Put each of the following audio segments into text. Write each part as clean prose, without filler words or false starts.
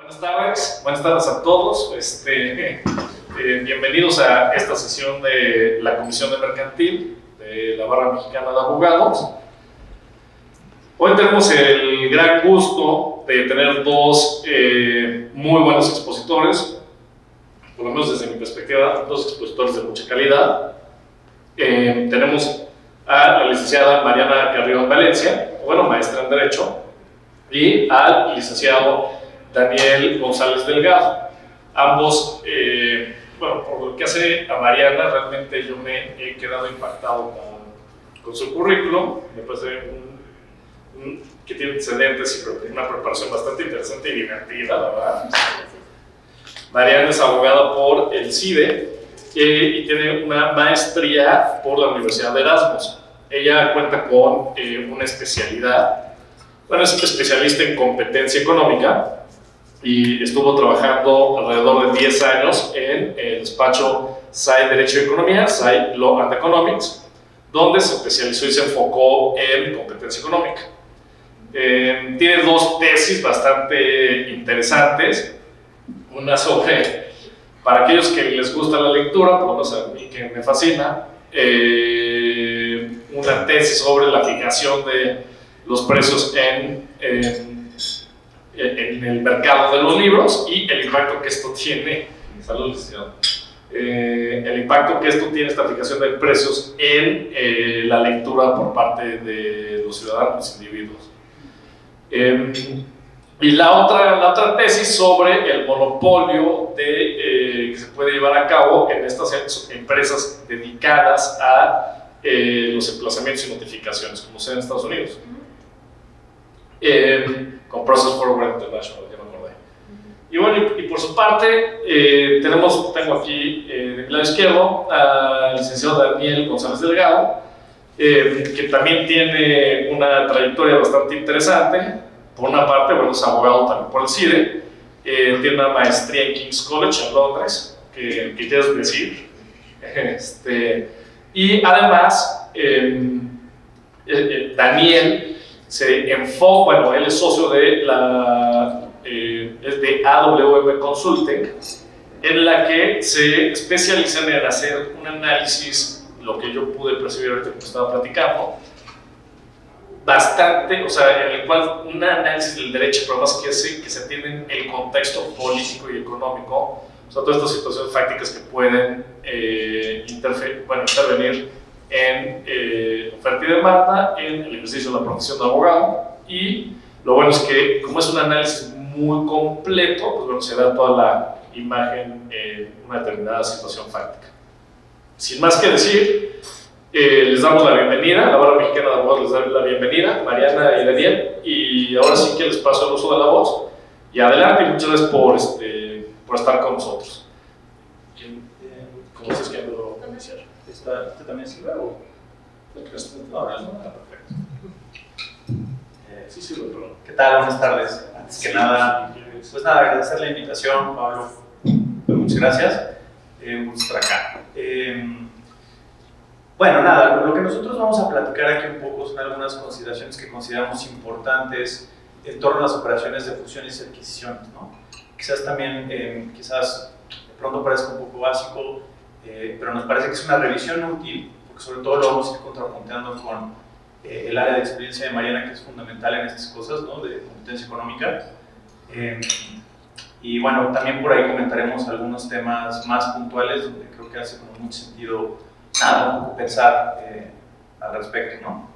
Buenas tardes a todos. Bienvenidos a esta sesión de la Comisión de Mercantil de la Barra Mexicana de Abogados. Hoy tenemos el gran gusto de tener dos muy buenos expositores, por lo menos desde mi perspectiva, dos expositores de mucha calidad. Tenemos a la licenciada Mariana Carrión Valencia, maestra en Derecho, y al licenciado Daniel González Delgado. Ambos, por lo que hace a Mariana, realmente yo me he quedado impactado con su currículum. Me parece que tiene antecedentes y una preparación bastante interesante y divertida, la verdad. Mariana es abogada por el CIDE y tiene una maestría por la Universidad de Erasmus. Ella cuenta con una especialidad, es especialista en competencia económica y estuvo trabajando alrededor de 10 años en el despacho SAI Derecho y Economía, SAI Law and Economics, donde se especializó y se enfocó en competencia económica. Tiene dos tesis bastante interesantes, una sobre, para aquellos que les gusta la lectura, por lo menos a mí que me fascina, una tesis sobre la fijación de los precios en el mercado de los libros y el impacto que esto tiene, el impacto que esto tiene, esta fijación de precios en la lectura por parte de los ciudadanos, los individuos. Y la otra tesis sobre el monopolio que se puede llevar a cabo en estas empresas dedicadas a los emplazamientos y notificaciones, como sea en Estados Unidos. Con Process Forward International, ya me acordé. Y por su parte, tengo aquí de mi lado izquierdo al licenciado Daniel González Delgado, que también tiene una trayectoria bastante interesante. Por una parte, es abogado también por el CIDE, tiene una maestría en King's College en Londres, que quieres decir. Y además, Daniel se enfoca, él es socio de AWM Consulting, en la que se especializan en hacer un análisis, lo que yo pude percibir ahorita que estaba platicando, bastante, en el cual un análisis del derecho, pero más que se atiende en el contexto político y económico, todas estas situaciones fácticas que pueden intervenir en oferta y demanda, en el ejercicio de la profesión de abogado. Y lo bueno es que, como es un análisis muy completo, se da toda la imagen en una determinada situación fáctica. Sin más que decir, les damos la bienvenida, la Barra Mexicana de Abogados les da la bienvenida, Mariana y Daniel, y ahora sí que les paso el uso de la voz. Y adelante, y muchas gracias por estar con nosotros. ¿Cómo dices que lo iniciar? ¿Este también sirve o...? No, perfecto. Sí, perdón. ¿Qué tal? Buenas tardes. Antes que nada, agradecer la invitación, Pablo. Muchas gracias. Un gusto estar acá. Lo que nosotros vamos a platicar aquí un poco son algunas consideraciones que consideramos importantes en torno a las operaciones de fusiones y adquisiciones, ¿no? Quizás también, quizás de pronto parezca un poco básico, pero nos parece que es una revisión útil, porque sobre todo lo vamos a ir contrapunteando con el área de experiencia de Mariana, que es fundamental en estas cosas, ¿no? De competencia económica. También por ahí comentaremos algunos temas más puntuales donde creo que hace como mucho sentido un poco pensar al respecto, ¿no?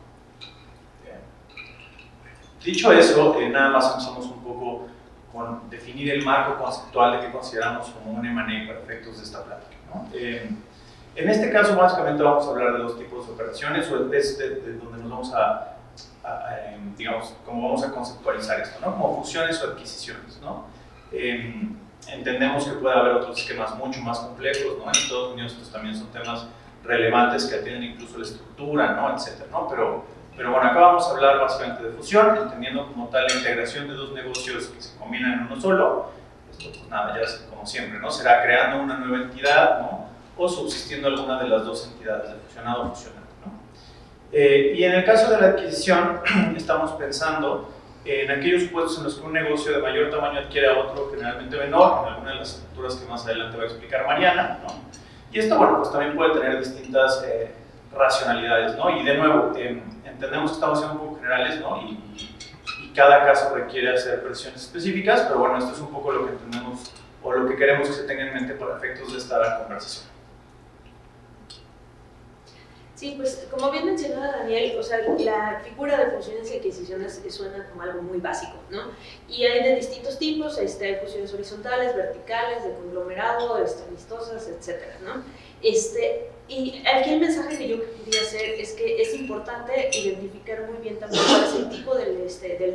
Dicho eso, nada más empezamos un poco con definir el marco conceptual de que consideramos como un M&A para efectos de esta plática, ¿no? En este caso, básicamente vamos a hablar de dos tipos de operaciones, o es de donde nos vamos cómo vamos a conceptualizar esto, ¿no? Como fusiones o adquisiciones, ¿no? Entendemos que puede haber otros esquemas mucho más complejos, ¿no? En Estados Unidos estos también son temas relevantes que atienden incluso la estructura, ¿no? Etcétera, ¿no? Pero acá vamos a hablar básicamente de fusión, entendiendo como tal la integración de dos negocios que se combinan en uno solo. Esto, ya como siempre, ¿no? Será creando una nueva entidad, ¿no? O subsistiendo alguna de las dos entidades de fusionado o fusionante, ¿no? Y en el caso de la adquisición, estamos pensando En aquellos puestos en los que un negocio de mayor tamaño adquiere a otro generalmente menor, en alguna de las estructuras que más adelante va a explicar Mariana, ¿no? Y esto, bueno, pues también puede tener distintas racionalidades, ¿no? Y de nuevo, entendemos que estamos siendo un poco generales, ¿no? Y cada caso requiere hacer presiones específicas, pero bueno, esto es un poco lo que entendemos o lo que queremos que se tenga en mente para efectos de esta conversación. Sí, pues como bien mencionaba Daniel, o sea, la figura de fusiones y adquisiciones suena como algo muy básico, ¿no? Y hay de distintos tipos, hay fusiones horizontales, verticales, de conglomerado, amistosas, etcétera, ¿no? Y aquí el mensaje que yo quería hacer es que es importante identificar muy bien también cuál es el tipo del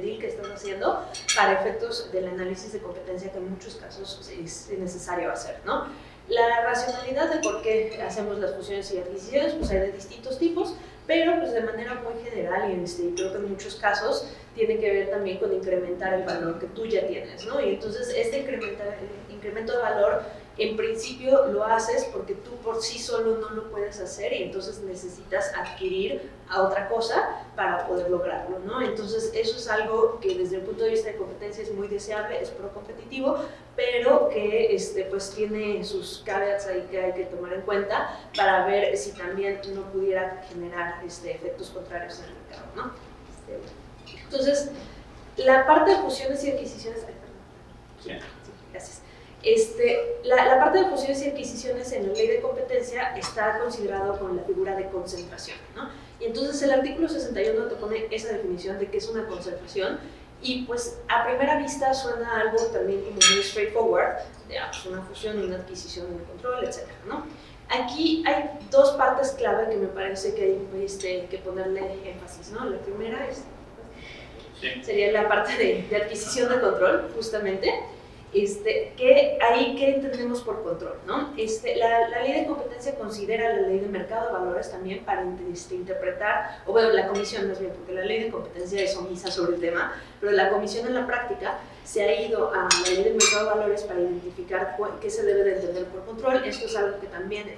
deal que estás haciendo para efectos del análisis de competencia que en muchos casos es necesario hacer, ¿no? La racionalidad de por qué hacemos las fusiones y adquisiciones, pues hay de distintos tipos, pero pues de manera muy general y creo que en muchos casos tiene que ver también con incrementar el valor que tú ya tienes, ¿no? Y entonces este incremento de valor en principio lo haces porque tú por sí solo no lo puedes hacer y entonces necesitas adquirir a otra cosa para poder lograrlo, ¿no? Entonces eso es algo que desde el punto de vista de competencia es muy deseable, es pro-competitivo, pero que pues tiene sus caveats ahí que hay que tomar en cuenta para ver si también no pudiera generar efectos contrarios en el mercado, ¿no? Entonces, la parte de fusiones y adquisiciones... Sí. Gracias. La parte de fusiones y adquisiciones en la ley de competencia está considerado con la figura de concentración, ¿no? Y entonces el artículo 61 te pone esa definición de qué es una concentración y pues a primera vista suena algo también como muy straightforward, de pues una fusión, una adquisición, un control, etcétera, ¿no? Aquí hay dos partes clave que me parece que hay que ponerle énfasis, ¿no? La primera sería la parte de adquisición de control, justamente. ¿Qué entendemos por control, ¿no? La ley de competencia considera la ley de mercado de valores también para interpretar, o bueno, la comisión más bien, porque la ley de competencia es omisa sobre el tema, pero la comisión en la práctica se ha ido a la ley del mercado de valores para identificar qué se debe de entender por control. Esto es algo que también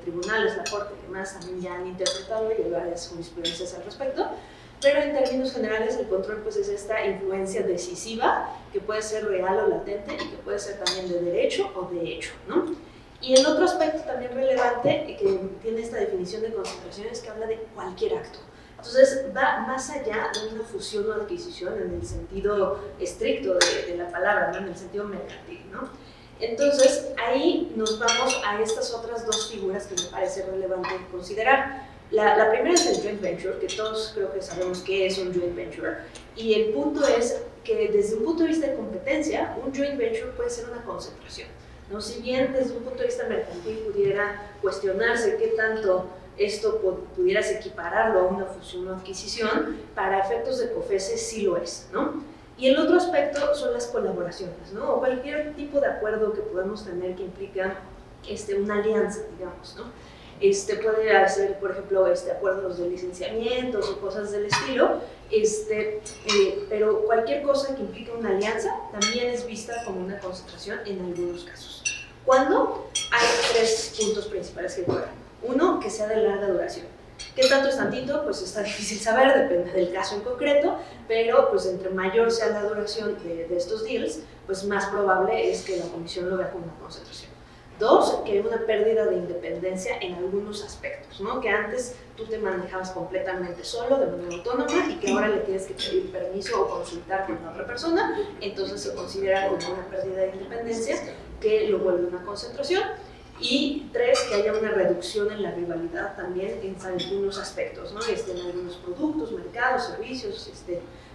tribunales, la corte y demás también ya han interpretado y hay varias jurisprudencias al respecto. Pero en términos generales el control pues es esta influencia decisiva que puede ser real o latente y que puede ser también de derecho o de hecho, ¿no? Y el otro aspecto también relevante que tiene esta definición de concentración es que habla de cualquier acto. Entonces va más allá de una fusión o adquisición en el sentido estricto de la palabra, ¿no? En el sentido mercantil, ¿no? Entonces ahí nos vamos a estas otras dos figuras que me parece relevante considerar. La primera es el joint venture, que todos creo que sabemos qué es un joint venture, y el punto es que desde un punto de vista de competencia, un joint venture puede ser una concentración, ¿no? Si bien desde un punto de vista mercantil pudiera cuestionarse qué tanto esto pudieras equipararlo a una fusión o adquisición, para efectos de COFECE sí lo es, ¿no? Y el otro aspecto son las colaboraciones, ¿no? O cualquier tipo de acuerdo que podemos tener que implica una alianza, digamos, ¿no? Puede hacer, por ejemplo, acuerdos de licenciamientos o cosas del estilo, pero cualquier cosa que implique una alianza también es vista como una concentración en algunos casos. ¿Cuándo? Hay tres puntos principales que juegan. Uno, que sea de larga duración. ¿Qué tanto es tantito? Pues está difícil saber, depende del caso en concreto, pero pues entre mayor sea la duración de estos deals, pues más probable es que la comisión lo vea como una concentración. Dos, que hay una pérdida de independencia en algunos aspectos, ¿no? Que antes tú te manejabas completamente solo, de manera autónoma, y que ahora le tienes que pedir permiso o consultar con la otra persona, entonces se considera como una pérdida de independencia que lo vuelve una concentración. Y tres, que haya una reducción en la rivalidad también en algunos aspectos, ¿no? En algunos productos, mercados, servicios,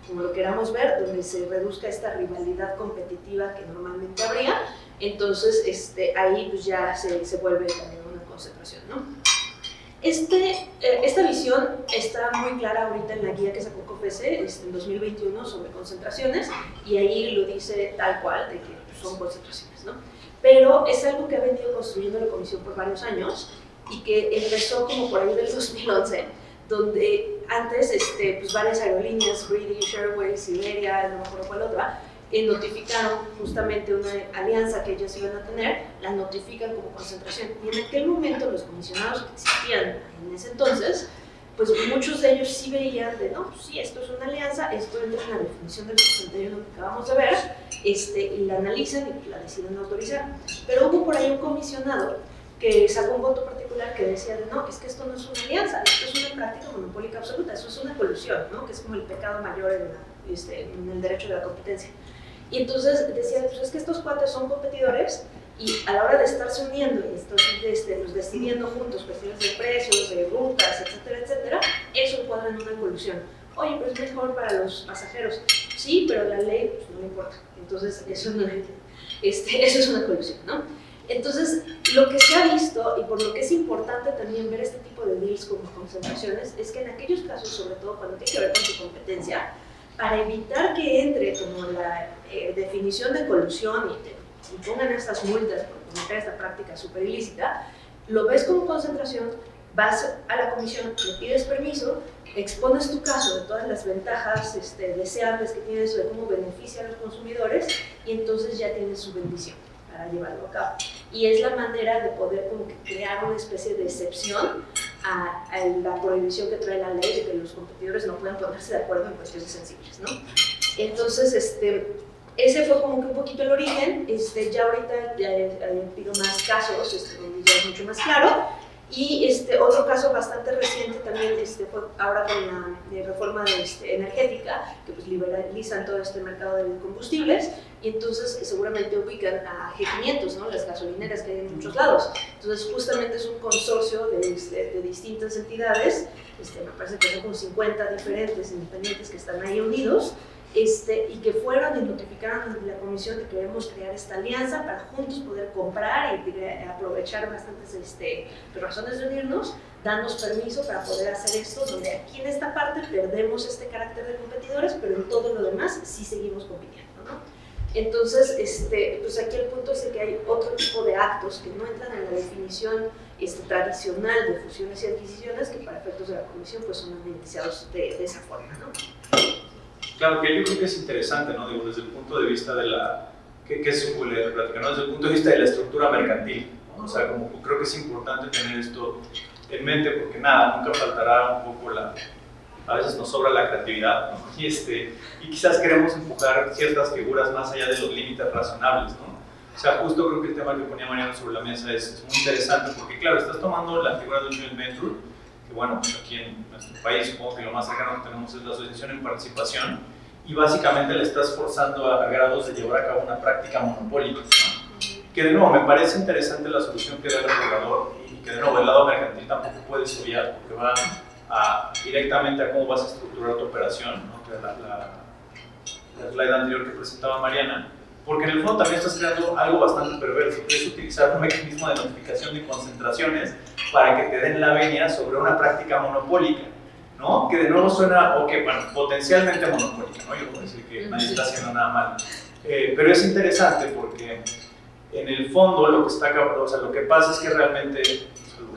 como lo queramos ver, donde se reduzca esta rivalidad competitiva que normalmente habría, entonces ahí pues ya se vuelve también una concentración, ¿no? Esta visión está muy clara ahorita en la guía que sacó COFECE en 2021 sobre concentraciones, y ahí lo dice tal cual, de que son concentraciones, ¿no? Pero es algo que ha venido construyendo la comisión por varios años y que empezó como por ahí del 2011, donde antes pues varias aerolíneas, British Airways, Iberia, no me acuerdo cuál otra, notificaron justamente una alianza que ellos iban a tener, la notifican como concentración. Y en aquel momento los comisionados que existían en ese entonces pues muchos de ellos sí veían de, no, pues sí, esto es una alianza, esto entra en la definición del 61 que acabamos de ver, y la analizan y la deciden autorizar. Pero hubo por ahí un comisionado que sacó un voto particular que decía de, no, es que esto no es una alianza, esto es una práctica monopólica absoluta, eso es una colusión, ¿no? Que es como el pecado mayor en el derecho de la competencia. Y entonces decía, pues es que estos cuates son competidores y a la hora de estarse uniendo y estar pues decidiendo juntos cuestiones de precios, de rutas, etcétera, etcétera, eso encuadra en una colusión. Oye, pero es mejor para los pasajeros. Sí, pero la ley pues, no le importa. Entonces, eso es una colusión, ¿no? Entonces, lo que se ha visto, y por lo que es importante también ver este tipo de deals como concentraciones, es que en aquellos casos, sobre todo cuando tiene que ver con su competencia, para evitar que entre como la definición de colusión y pongan estas multas por cometer esta práctica súper ilícita, lo ves como concentración, vas a la comisión, le pides permiso, expones tu caso de todas las ventajas deseables que tiene eso, de cómo beneficia a los consumidores, y entonces ya tienes su bendición para llevarlo a cabo. Y es la manera de poder como que crear una especie de excepción a la prohibición que trae la ley de que los competidores no puedan ponerse de acuerdo en cuestiones sensibles, ¿no? Entonces, ese fue como que un poquito el origen. Ya ahorita ya he habido más casos, donde ya es mucho más claro. Y otro caso bastante reciente también fue ahora con la reforma energética, que pues liberalizan todo este mercado de combustibles, y entonces seguramente ubican a G500, ¿no? Las gasolineras que hay en muchos lados. Entonces justamente es un consorcio de distintas entidades, me parece que son como 50 diferentes independientes que están ahí unidos, y que fueron y notificaron a la comisión de que queremos crear esta alianza para juntos poder comprar y aprovechar bastantes razones de unirnos, darnos permiso para poder hacer esto, donde aquí en esta parte perdemos este carácter de competidores, pero en todo lo demás sí seguimos compitiendo, ¿no? Entonces, pues aquí el punto es que hay otro tipo de actos que no entran en la definición tradicional de fusiones y adquisiciones, que para efectos de la comisión pues son iniciados de esa forma, ¿no? Claro, que yo creo que es interesante, ¿no? Digo, desde el punto de vista de que es su plática, ¿no? Desde el punto de vista de la estructura mercantil, ¿no? O sea, como creo que es importante tener esto en mente, porque nada, nunca faltará un poco a veces nos sobra la creatividad, ¿no? Y quizás queremos empujar ciertas figuras más allá de los límites razonables, ¿no? O sea, justo creo que el tema que ponía Mariano sobre la mesa es muy interesante, porque claro, estás tomando la figura de un joint venture, que bueno, pues aquí en nuestro país supongo que lo más cercano que tenemos es la asociación en participación, y básicamente le estás forzando a grados de llevar a cabo una práctica monopólica, ¿no? Que de nuevo me parece interesante la solución que da el regulador, y que de nuevo el lado mercantil tampoco puedes obviar, porque va directamente a cómo vas a estructurar tu operación, ¿no? Que la slide anterior que presentaba Mariana, porque en el fondo también estás creando algo bastante perverso, que es utilizar un mecanismo de notificación de concentraciones para que te den la venia sobre una práctica monopólica, ¿no? Que de nuevo suena, bueno, potencialmente monopólica, ¿no? Yo puedo decir que nadie está haciendo nada mal, pero es interesante porque en el fondo lo que pasa es que realmente,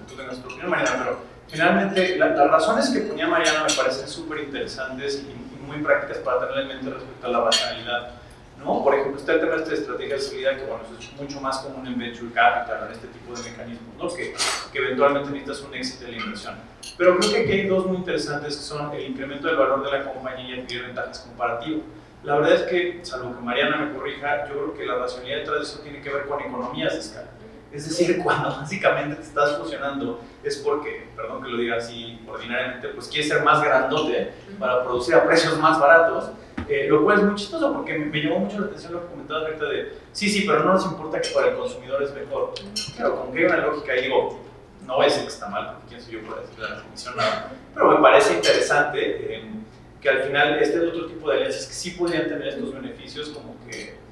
tú tengas tu opinión, Mariana, pero finalmente las razones que ponía Mariana me parecen súper interesantes y muy prácticas para tener en mente respecto a la racionalidad, ¿no? Por ejemplo, está el tema de esta estrategia de seguridad, que bueno, eso es mucho más común en venture capital, en este tipo de mecanismos, ¿no? Que eventualmente necesitas un éxito de la inversión. Pero creo que aquí hay dos muy interesantes, que son el incremento del valor de la compañía y adquirir ventajas comparativas. La verdad es que, salvo que Mariana me corrija, yo creo que la racionalidad detrás de eso tiene que ver con economías de escala. Es decir, cuando básicamente te estás fusionando es porque, perdón que lo diga así ordinariamente, pues quieres ser más grandote para producir a precios más baratos, lo cual es muy chistoso porque me llamó mucho la atención lo que comentabas ahorita de sí, pero no nos importa que para el consumidor es mejor. Claro, como que hay una lógica y digo, no voy a decir que está mal, porque quién soy yo para decirle a la comisión nada, pero me parece interesante que al final este es otro tipo de alianzas que sí podrían tener estos beneficios, como que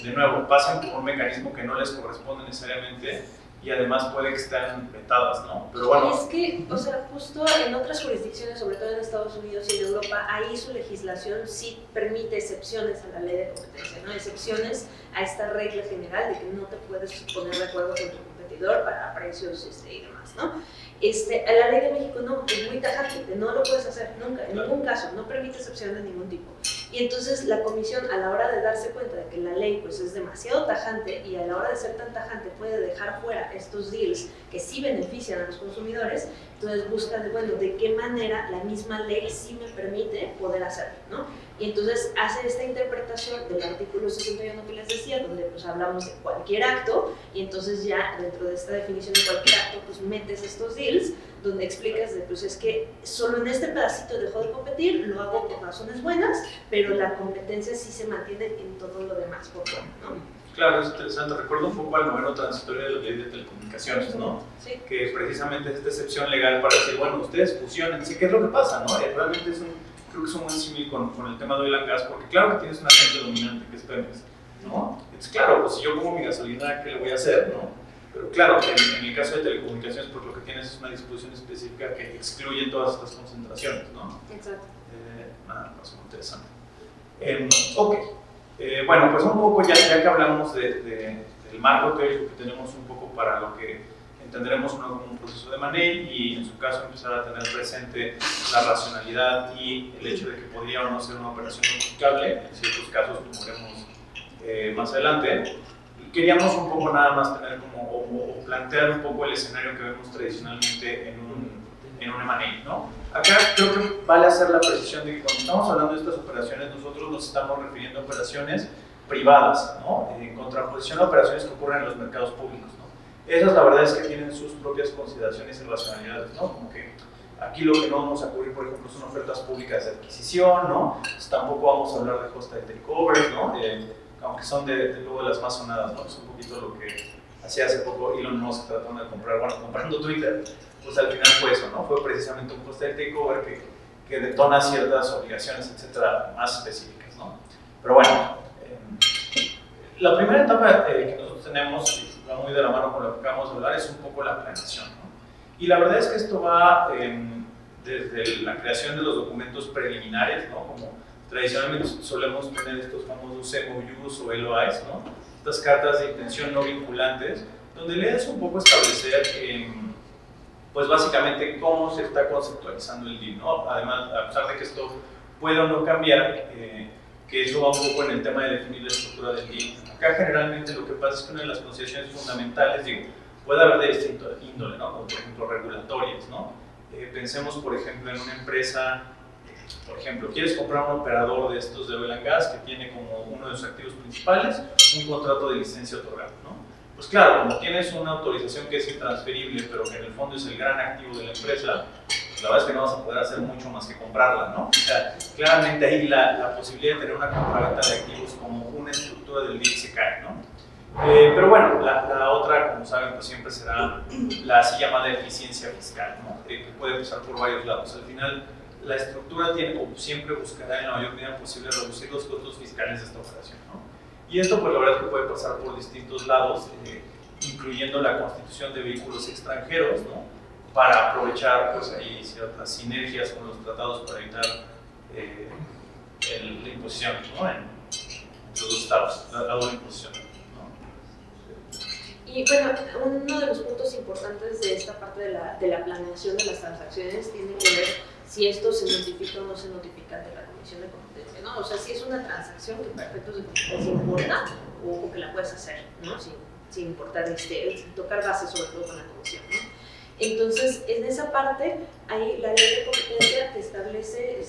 de nuevo pasan por un mecanismo que no les corresponde necesariamente y además puede que estén vetadas, ¿no? Pero bueno. Es que, o sea, justo en otras jurisdicciones, sobre todo en Estados Unidos y en Europa, ahí su legislación sí permite excepciones a la ley de competencia, ¿no? Excepciones a esta regla general de que no te puedes poner de acuerdo con tu competidor para precios y demás, ¿no? A la ley de México no, es muy tajante, no lo puedes hacer nunca, en ningún caso, no permite excepción de ningún tipo. Y entonces la comisión, a la hora de darse cuenta de que la ley pues es demasiado tajante y a la hora de ser tan tajante puede dejar fuera estos deals que sí benefician a los consumidores, entonces busca de qué manera la misma ley sí me permite poder hacerlo, ¿no? Y entonces hace esta interpretación del artículo 61 que les decía, donde pues hablamos de cualquier acto, y entonces ya dentro de esta definición de cualquier acto pues metes estos deals, donde explicas pues es que solo en este pedacito dejó de competir, lo hago por razones buenas, pero la competencia sí se mantiene en todo lo demás por fuera, ¿no? Claro, es interesante. Recuerdo un poco al noveno transitorio de la ley de telecomunicaciones, ¿no? Sí. Que precisamente es esta excepción legal para decir, bueno, ustedes fusionen, sí, ¿qué es lo que pasa, no? Realmente creo que es un buen símil con el tema de oil and gas, porque claro que tienes un agente dominante que es Pemex, ¿no? Entonces, claro, pues si yo pongo mi gasolina, ¿qué le voy a hacer, no? Pero claro, en el caso de telecomunicaciones, pues lo que tienes es una disposición específica que excluye todas estas concentraciones, ¿no? Exacto. Nada más muy interesante. Ok. Bueno, pues un poco ya que hablamos del marco teórico que tenemos un poco para lo que entenderemos como un proceso de Manei y en su caso empezar a tener presente la racionalidad y el hecho de que podría o no ser una operación notificable, en ciertos casos como veremos más adelante. Queríamos un poco nada más tener o plantear un poco el escenario que vemos tradicionalmente en un M&A, ¿no? Acá creo que vale hacer la precisión de que cuando estamos hablando de estas operaciones, nosotros nos estamos refiriendo a operaciones privadas, ¿no? En contraposición a operaciones que ocurren en los mercados públicos, ¿no? Esas la verdad es que tienen sus propias consideraciones y racionalidades, ¿no? Como que aquí lo que no vamos a cubrir, por ejemplo, son ofertas públicas de adquisición, ¿no? Pues tampoco vamos a hablar de hostile takeovers, ¿no? Aunque son luego de las más sonadas, ¿no? Es un poquito lo que hacía hace poco Elon Musk tratando de comprando Twitter. Pues al final fue eso, ¿no? Fue precisamente un hostile takeover que detona ciertas obligaciones, etcétera, más específicas, ¿no? Pero bueno, la primera etapa que nosotros tenemos, y va muy de la mano con lo que acabamos de hablar, es un poco la planeación, ¿no? Y la verdad es que esto va desde la creación de los documentos preliminares, ¿no? Como tradicionalmente solemos tener estos famosos MOUs o LOIs, ¿no? Estas cartas de intención no vinculantes, donde la idea es un poco establecer pues básicamente cómo se está conceptualizando el deal, ¿no? Además, a pesar de que esto puede o no cambiar, que eso va un poco en el tema de definir la estructura del deal. Acá generalmente lo que pasa es que una de las consideraciones fundamentales, puede haber de distinta índole, ¿no? Como por ejemplo regulatorias, ¿no? Pensemos por ejemplo en una empresa, por ejemplo, quieres comprar un operador de estos de oil and gas que tiene como uno de sus activos principales un contrato de licencia otorgado, ¿no? Pues claro, como tienes una autorización que es intransferible, pero que en el fondo es el gran activo de la empresa, pues la verdad es que no vas a poder hacer mucho más que comprarla, ¿no? O sea, claramente ahí la posibilidad de tener una compraventa de activos como una estructura del deal se cae, ¿no? Pero bueno, la otra, como saben, pues siempre será la así llamada eficiencia fiscal, ¿no? Que puede pasar por varios lados. Al final, la estructura siempre buscará en la mayor medida posible reducir los costos fiscales de esta operación, ¿no? Y esto pues la verdad es que puede pasar por distintos lados, incluyendo la constitución de vehículos extranjeros, ¿no? Para aprovechar pues ahí ciertas sinergias con los tratados para evitar la imposición, ¿no? En los dos estados, la doble imposición, ¿no? Y bueno, uno de los puntos importantes de esta parte de la planeación de las transacciones tiene que ver si esto se notifica o no se notifica ante la Comisión de Competencia, ¿no? O sea, si es una transacción que para efectos de competencia importa o que la puedes hacer, ¿no? Sin importar, sin tocar base sobre todo con la Comisión, ¿no? Entonces, en esa parte, ahí la ley de competencia te establece,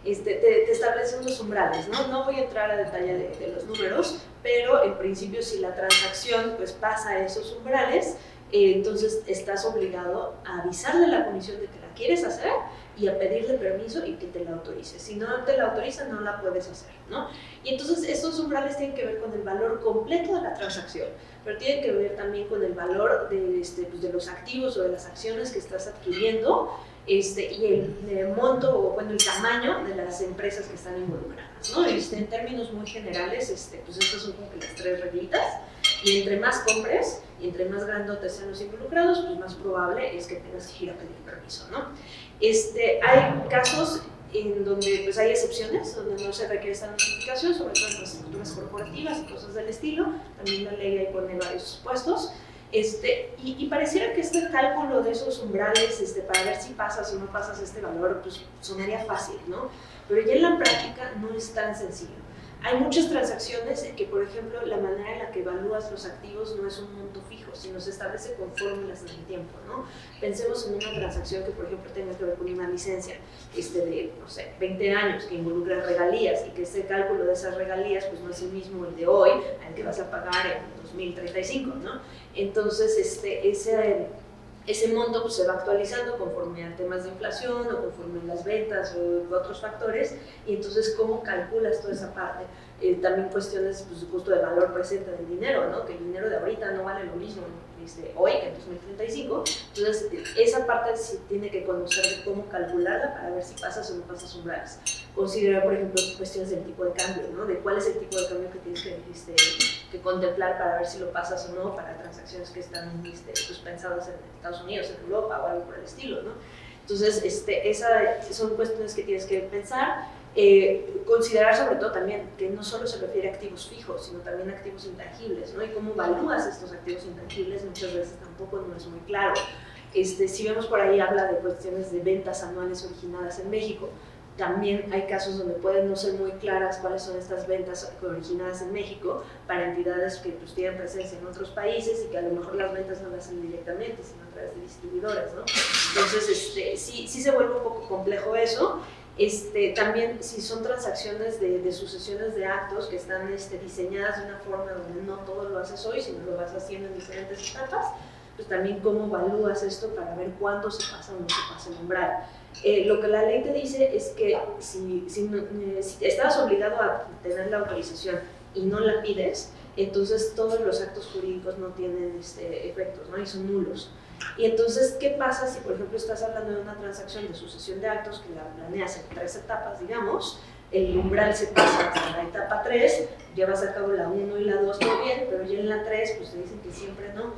te establece unos umbrales, ¿no? No voy a entrar a detalle de los números, pero en principio si la transacción pues pasa esos umbrales, entonces estás obligado a avisarle a la comisión de que la quieres hacer y a pedirle permiso y que te la autorice. Si no te la autoriza, no la puedes hacer, ¿no? Y entonces estos umbrales tienen que ver con el valor completo de la transacción, pero tienen que ver también con el valor de los activos o de las acciones que estás adquiriendo, y el monto o bueno, el tamaño de las empresas que están involucradas, ¿no? En términos muy generales, pues estas son como que las tres reglitas, y entre más compres y entre más grandotes sean los involucrados, pues más probable es que tengas que ir a pedir permiso, ¿no? Hay casos en donde pues hay excepciones, donde no se requiere esta notificación, sobre todo en las estructuras corporativas y cosas del estilo. También la ley ahí pone varios supuestos. Y pareciera que este cálculo de esos umbrales para ver si pasas o no pasas este valor, pues sonaría fácil, ¿no? Pero ya en la práctica no es tan sencillo. Hay muchas transacciones en que, por ejemplo, la manera en la que evalúas los activos no es un monto fijo, sino se establece con fórmulas en el tiempo, ¿no? Pensemos en una transacción que, por ejemplo, tenga que ver con una licencia de, no sé, 20 años, que involucra regalías y que ese cálculo de esas regalías pues no es el mismo el de hoy al que vas a pagar en 2035, ¿no? Entonces, ese monto pues, se va actualizando conforme a temas de inflación o conforme a las ventas o otros factores, y entonces cómo calculas toda esa parte. También cuestiones pues, justo de valor presente del dinero, ¿no? Que el dinero de ahorita no vale lo mismo hoy que en 2035, entonces esa parte sí tiene que conocer de cómo calcularla para ver si pasas o no pasas umbrales. Considerar, por ejemplo, cuestiones del tipo de cambio, ¿no? De cuál es el tipo de cambio que tienes que contemplar para ver si lo pasas o no para transacciones que están pues, pensadas en Estados Unidos, en Europa o algo por el estilo, ¿no? Entonces, esas son cuestiones que tienes que pensar. Considerar sobre todo también que no solo se refiere a activos fijos, sino también a activos intangibles, ¿no? Y cómo evalúas estos activos intangibles muchas veces tampoco no es muy claro. Si vemos por ahí, habla de cuestiones de ventas anuales originadas en México. También hay casos donde pueden no ser muy claras cuáles son estas ventas originadas en México para entidades que pues, tienen presencia en otros países y que a lo mejor las ventas no las hacen directamente, sino a través de distribuidores, ¿no? Entonces, sí se vuelve un poco complejo eso. También si son transacciones de sucesiones de actos que están diseñadas de una forma donde no todo lo haces hoy, sino lo vas haciendo en diferentes etapas, pues también cómo evalúas esto para ver cuándo se pasa o no se pasa el umbral. Lo que la ley te dice es que si estabas obligado a tener la autorización y no la pides, entonces todos los actos jurídicos no tienen efectos, ¿no? Y son nulos. Y entonces, ¿qué pasa si, por ejemplo, estás hablando de una transacción de sucesión de actos que la planeas en 3 etapas, digamos? El umbral se pasa hasta la etapa 3, llevas a cabo la 1 y la 2 todo bien, pero ya en la 3 pues te dicen que siempre no,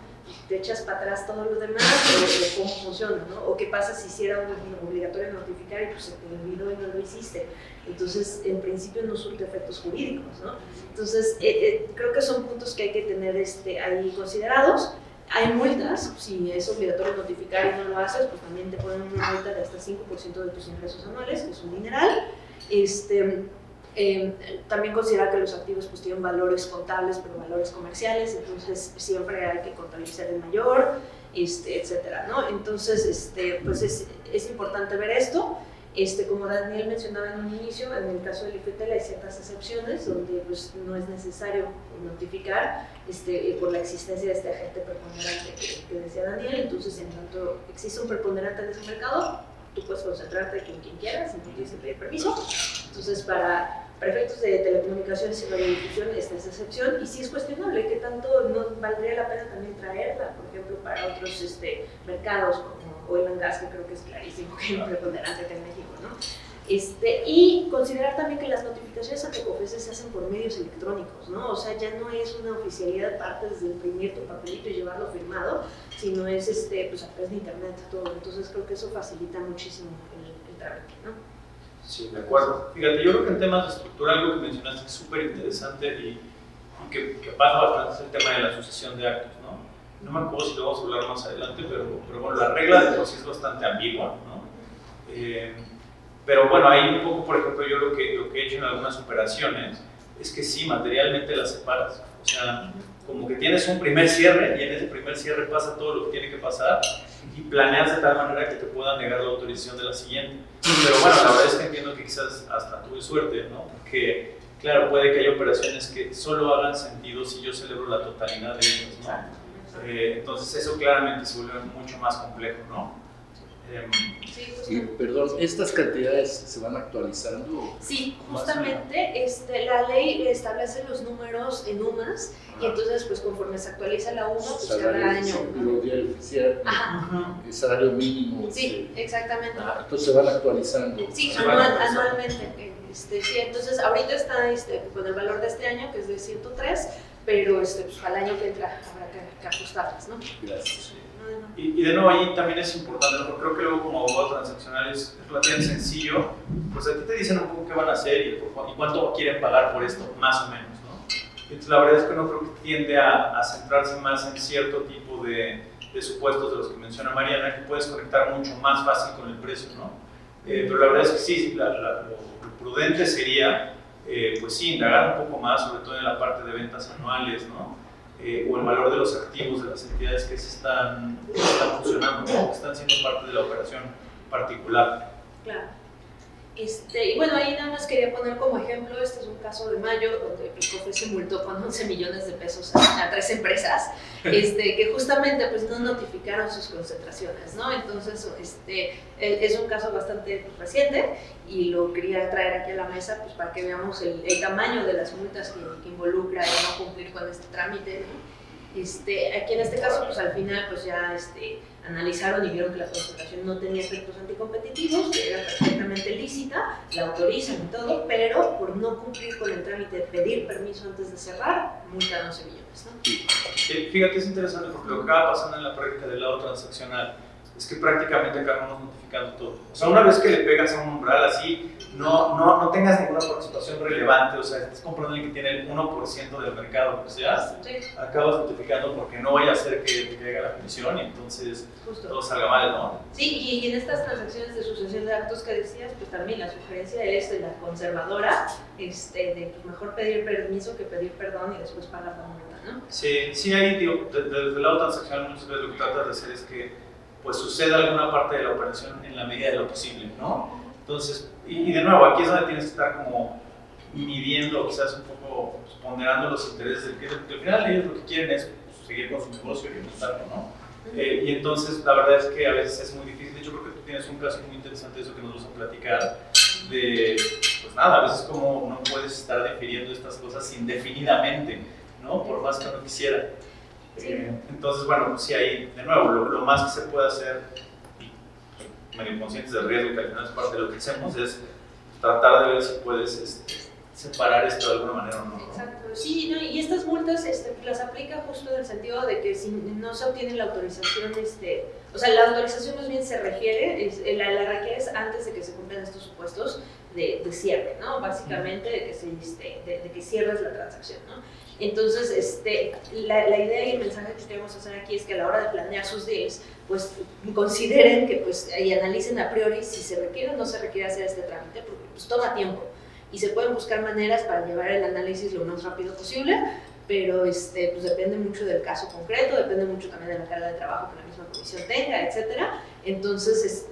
te echas para atrás todo lo demás, o cómo funciona, ¿no? O qué pasa si era obligatorio notificar y pues se te olvidó y no lo hiciste. Entonces, en principio no surte efectos jurídicos, ¿no? Entonces, creo que son puntos que hay que tener ahí considerados. Hay multas, si es obligatorio notificar y no lo haces, pues también te ponen una multa de hasta 5% de tus ingresos anuales, que es un dineral. También considerar que los activos pues, tienen valores contables, pero valores comerciales, entonces siempre hay que contabilizar el mayor, etcétera, ¿no? Entonces, pues es importante ver esto. Como Daniel mencionaba en un inicio, en el caso del IFETEL hay ciertas excepciones donde pues, no es necesario notificar por la existencia de este agente preponderante que decía Daniel. Entonces, en tanto existe un preponderante en ese mercado, tú puedes concentrarte con quien quieras, no tienes que pedir permiso. Entonces, para efectos de telecomunicaciones y radiodifusión, esta es excepción. Y sí es cuestionable qué tanto no valdría la pena también traerla, por ejemplo, para otros mercados como oil and gas, que creo que es clarísimo que hay un preponderante acá en México, ¿no? Y considerar también que las notificaciones ante COFECE se hacen por medios electrónicos, ¿no? O sea, ya no es una oficialidad parte desde imprimir tu papelito y llevarlo firmado, sino es pues a través de internet todo. Entonces creo que eso facilita muchísimo el trámite, ¿no? Sí, de acuerdo. Fíjate, yo creo que en temas de estructura, algo que mencionaste es súper interesante y que pasa bastante es el tema de la sucesión de actos, ¿no? No me acuerdo si lo vamos a hablar más adelante, pero bueno, la regla de por sí es bastante ambigua, ¿no? Pero bueno, ahí un poco, por ejemplo, yo lo que he hecho en algunas operaciones es que sí, materialmente las separas. O sea, como que tienes un primer cierre y en ese primer cierre pasa todo lo que tiene que pasar y planeas de tal manera que te puedan negar la autorización de la siguiente. Pero bueno, la verdad es que entiendo que quizás hasta tuve suerte, ¿no? Porque, claro, puede que haya operaciones que solo hagan sentido si yo celebro la totalidad de ellas, ¿no? Entonces eso claramente se vuelve mucho más complejo, ¿no? Perdón, ¿estas cantidades se van actualizando? Sí, justamente la ley establece los números en UMAS y entonces pues conforme se actualiza la UMA, pues cada año. El diario oficial, el salario mínimo. Sí, exactamente. Entonces se van actualizando. Sí, anualmente. Sí, entonces ahorita está con el valor de este año que es de 103, pero pues al año que entra habrá que ajustarlas, ¿no? Gracias. Y de nuevo ahí también es importante, ¿no? Creo que luego como abogado transaccional es relativamente sencillo, pues a ti te dicen un poco qué van a hacer y cuánto quieren pagar por esto, más o menos, ¿no? Entonces, la verdad es que no creo que tiende a centrarse más en cierto tipo de supuestos de los que menciona Mariana, que puedes conectar mucho más fácil con el precio, ¿no? Pero la verdad es que sí, lo prudente sería, pues sí, indagar un poco más, sobre todo en la parte de ventas anuales, ¿no? O el valor de los activos de las entidades que se están funcionando, ¿no? Que están siendo parte de la operación particular. Claro. Y bueno, ahí nada más quería poner como ejemplo, este es un caso de mayo donde el COFECE multó con 11 millones de pesos a 3 empresas que justamente pues no notificaron sus concentraciones, ¿no? Entonces es un caso bastante reciente y lo quería traer aquí a la mesa pues para que veamos el tamaño de las multas que involucra el no cumplir con este trámite, ¿no? Aquí en este caso, pues al final pues ya analizaron y vieron que la concentración no tenía efectos anticompetitivos, que era perfectamente lícita, la autorizan y todo, pero por no cumplir con el trámite de pedir permiso antes de cerrar, multan 11 millones, ¿no? Fíjate, es interesante porque lo que acaba pasando en la práctica del lado transaccional es que prácticamente acabamos notificando todo. O sea, una vez que le pegas a un umbral así, no tengas ninguna participación relevante, o sea, estás comprando el que tiene el 1% del mercado, pues ya acabas notificando porque no vaya a ser que te caiga la comisión y entonces todo salga mal, ¿no? Sí, y en estas transacciones de sucesión de actos que decías, pues también la sugerencia es de la conservadora, de pues mejor pedir permiso que pedir perdón y después pagar la multa, ¿no? Sí, ahí digo, desde el lado transaccional muchas veces lo que tratas de hacer es que pues suceda alguna parte de la operación en la medida de lo posible, ¿no? Entonces, y de nuevo, aquí es donde tienes que estar como midiendo, quizás un poco pues, ponderando los intereses del cliente, porque al final ellos lo que quieren es pues, seguir con su negocio y montarlo, ¿no? Y entonces la verdad es que a veces es muy difícil. De hecho, creo que tú tienes un caso muy interesante de eso que nos vas a platicar, de, pues nada, a veces como no puedes estar definiendo estas cosas indefinidamente, ¿no? Por más que uno quisiera. Sí. Entonces, bueno, sí, ahí, de nuevo, lo más que se puede hacer, y medio conscientes del riesgo que al final es parte de lo que hacemos, es tratar de ver si puedes separar esto de alguna manera o no. Exacto, sí, no, y estas multas las aplica justo en el sentido de que si no se obtiene la autorización, o sea, la autorización más bien se refiere, la requieres antes de que se cumplan estos supuestos de cierre, ¿no? Básicamente de que cierres la transacción, ¿no? Entonces, la idea y el mensaje que queremos hacer aquí es que a la hora de planear sus deals, pues consideren que pues y analicen a priori si se requiere o no se requiere hacer este trámite, porque pues toma tiempo y se pueden buscar maneras para llevar el análisis lo más rápido posible, pero pues depende mucho del caso concreto, depende mucho también de la carga de trabajo que la misma comisión tenga, etcétera. Entonces,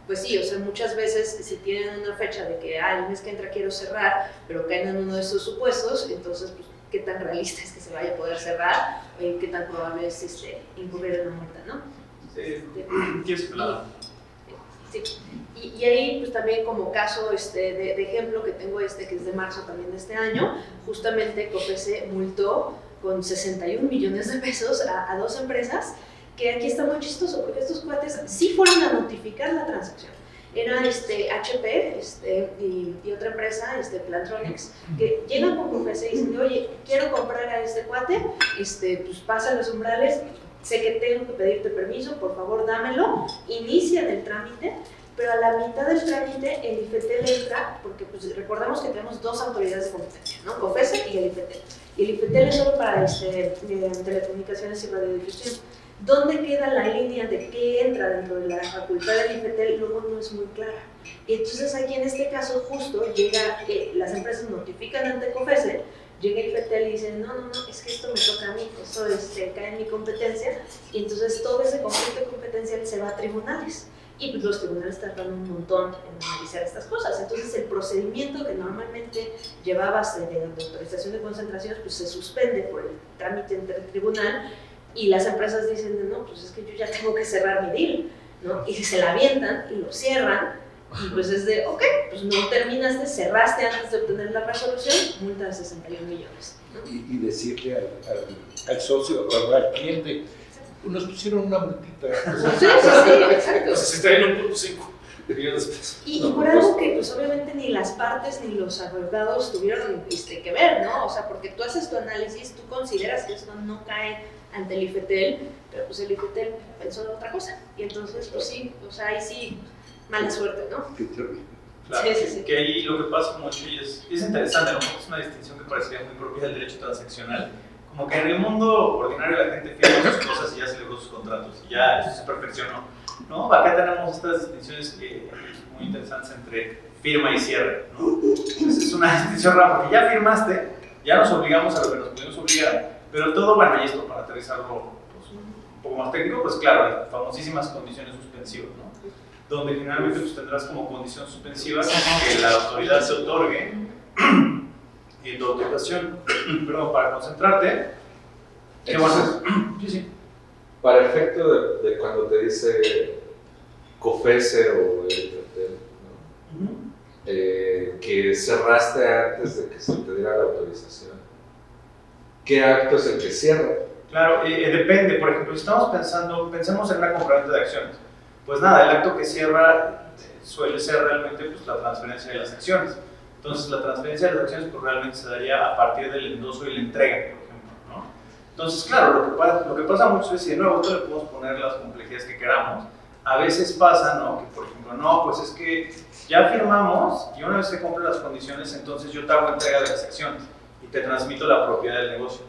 pues sí, o sea, muchas veces si tienen una fecha de que el mes que entra quiero cerrar, pero caen en uno de esos supuestos, entonces pues qué tan realista es que se vaya a poder cerrar, qué tan probable es incurrir en una multa, ¿no? Sí. Y ahí pues también como caso de ejemplo que tengo que es de marzo también de este año, justamente COFECE multó con 61 millones de pesos a 2 empresas, que aquí está muy chistoso porque estos cuates sí fueron a notificar la transacción. Eran HP y otra empresa, Plantronics, que llegan con COFECE y dicen, oye, quiero comprar a este cuate, pues pasa los umbrales, sé que tengo que pedirte permiso, por favor dámelo, inician el trámite, pero a la mitad del trámite el IFETEL entra, porque pues recordamos que tenemos 2 autoridades de competencia, ¿no? COFECE y el IFETEL. Y el IFETEL es solo para telecomunicaciones y radiodifusión. ¿Dónde queda la línea de qué entra dentro de la facultad del IFETEL? Luego no es muy clara. Y entonces aquí en este caso justo llega que las empresas notifican ante COFECE, llega el IFETEL y dice, no, es que esto me toca a mí, esto cae en mi competencia, y entonces todo ese conflicto competencial se va a tribunales. Y pues los tribunales tardan un montón en analizar estas cosas. Entonces el procedimiento que normalmente llevabas de autorización de concentraciones pues se suspende por el trámite entre el tribunal y las empresas dicen, no, pues es que yo ya tengo que cerrar mi deal, ¿no? Y se la avientan y lo cierran y pues es de, ok, pues no terminaste, cerraste antes de obtener la resolución, multa de 61 millones. ¿No? Y decirle al socio o al cliente, nos pusieron una multita. Sí, exacto. 61.5 millones de pesos. Y por algo que pues obviamente ni las partes ni los abogados tuvieron que ver, ¿no? O sea, porque tú haces tu análisis, tú consideras que esto no cae ante el IFETEL, pero pues el IFETEL pensó en otra cosa. Y entonces, pues sí, o sea, ahí sí, mala suerte, ¿no? Qué terrible. Claro, Sí, sí, sí. que ahí lo que pasa mucho y es interesante, ¿no? Porque es una distinción que parecería muy propia del derecho transaccional. Como que en el mundo ordinario la gente firma sus cosas y ya celebró sus contratos y ya eso se perfeccionó, ¿no? Acá tenemos estas distinciones muy interesantes entre firma y cierre, ¿no? Entonces es una distinción rara porque ya firmaste, ya nos obligamos a lo que nos pudimos obligar, pero todo, bueno, y esto para aterrizarlo pues, un poco más técnico, pues claro, las famosísimas condiciones suspensivas, ¿no? Donde generalmente pues, tendrás como condición suspensiva que la autoridad se otorgue tu autorización, perdón, para concentrarte. ¿Qué vas a hacer? Sí, sí. Para efecto de cuando te dice COFECE o el ¿no? Que cerraste antes de que se te diera la autorización, ¿qué acto es el que cierra? Claro, depende. Por ejemplo, si estamos pensemos en una compraventa de acciones. Pues nada, el acto que cierra suele ser realmente pues, la transferencia de las acciones. Entonces, la transferencia de las acciones pues, realmente se daría a partir del endoso y la entrega, por ejemplo, ¿no? Entonces, claro, lo que pasa mucho es que de nuevo esto le podemos poner las complejidades que queramos. A veces pasa, ¿no? Que por ejemplo, no, pues es que ya firmamos y una vez que cumplen las condiciones, entonces yo te hago entrega de las acciones y te transmito la propiedad del negocio.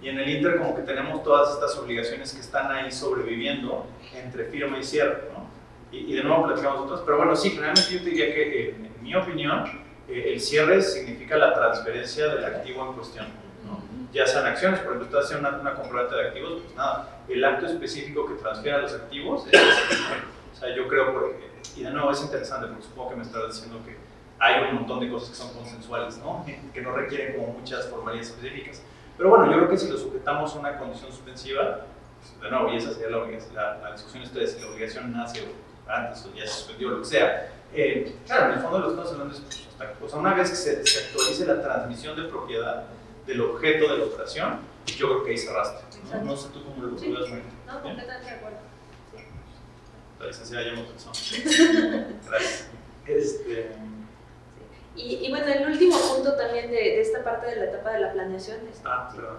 Y en el Inter como que tenemos todas estas obligaciones que están ahí sobreviviendo entre firma y cierre, ¿no? Y de nuevo platicamos otras, pero bueno, sí, generalmente yo te diría que, en mi opinión, el cierre significa la transferencia del activo en cuestión, ¿no? Ya sean acciones, por ejemplo, estás haciendo una compraventa de activos, pues nada, el acto específico que transfiera los activos es o sea, yo creo, y de nuevo es interesante porque supongo que me estás diciendo que hay un montón de cosas que son consensuales, ¿no? Que no requieren como muchas formalidades específicas. Pero bueno, yo creo que si lo sujetamos a una condición suspensiva, pues, de nuevo, y esa sería la discusión esta de si la obligación nace antes o ya se suspendió o lo que sea. Claro, en el fondo lo que estamos hablando es, pues, o sea, una vez que se actualice la transmisión de propiedad del objeto de la operación, yo creo que ahí cerraste, ¿no? No sé tú cómo lo Sí. puedas ver. No, completamente de acuerdo. Sí. La licenciada ya me pensó. Gracias. Y bueno, el último punto también de esta parte de la etapa de la planeación Perdón.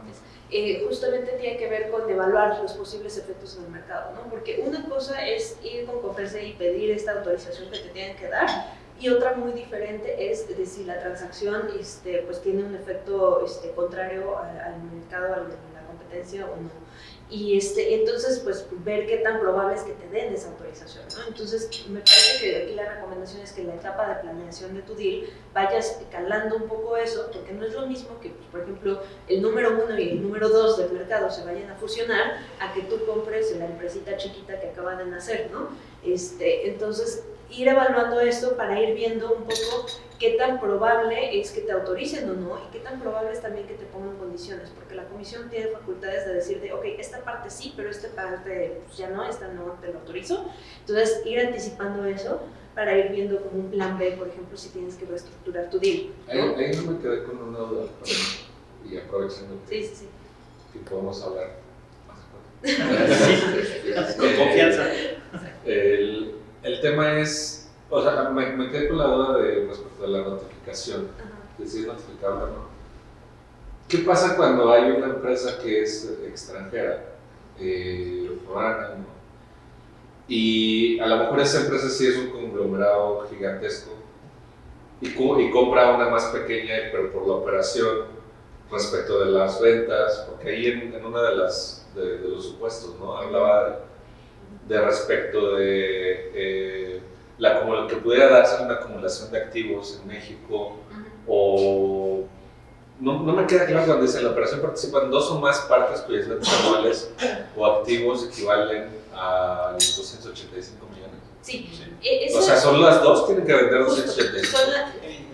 justamente tiene que ver con evaluar los posibles efectos en el mercado, ¿no? Porque una cosa es ir con COFECE y pedir esta autorización que te tienen que dar, y otra muy diferente es de si la transacción pues tiene un efecto contrario al mercado, a la competencia o no. Y entonces, pues, ver qué tan probable es que te den esa autorización, ¿no? Entonces, me parece que aquí la recomendación es que en la etapa de planeación de tu deal vayas calando un poco eso, porque no es lo mismo que, pues, por ejemplo, el número 1 y el número 2 del mercado se vayan a fusionar a que tú compres la empresita chiquita que acaba de nacer, ¿no? Entonces, ir evaluando esto para ir viendo un poco qué tan probable es que te autoricen o no, y qué tan probable es también que te pongan condiciones, porque la comisión tiene facultades de decirte, ok, esta parte sí, pero esta parte pues ya no, esta no te lo autorizo. Entonces, ir anticipando eso para ir viendo como un plan B, por ejemplo, si tienes que reestructurar tu deal, ¿no? Ahí no me quedé con una duda, y aprovechando Sí. que podemos hablar más Con confianza. El tema es, o sea, me quedé con la duda respecto a la notificación, Ajá. de si es notificable o no. ¿Qué pasa cuando hay una empresa que es extranjera, foránea, ¿no? Y a lo mejor esa empresa sí es un conglomerado gigantesco y compra una más pequeña, pero por la operación respecto de las ventas, porque ahí en uno de los supuestos, ¿no? Hablaba de respecto de que pudiera darse una acumulación de activos en México, o no me queda claro cuando dice en la operación participan 2 o más partes cuyas ventas anuales o activos equivalen a los 285 millones. Sí. O sea, son las dos, tienen que vender 285.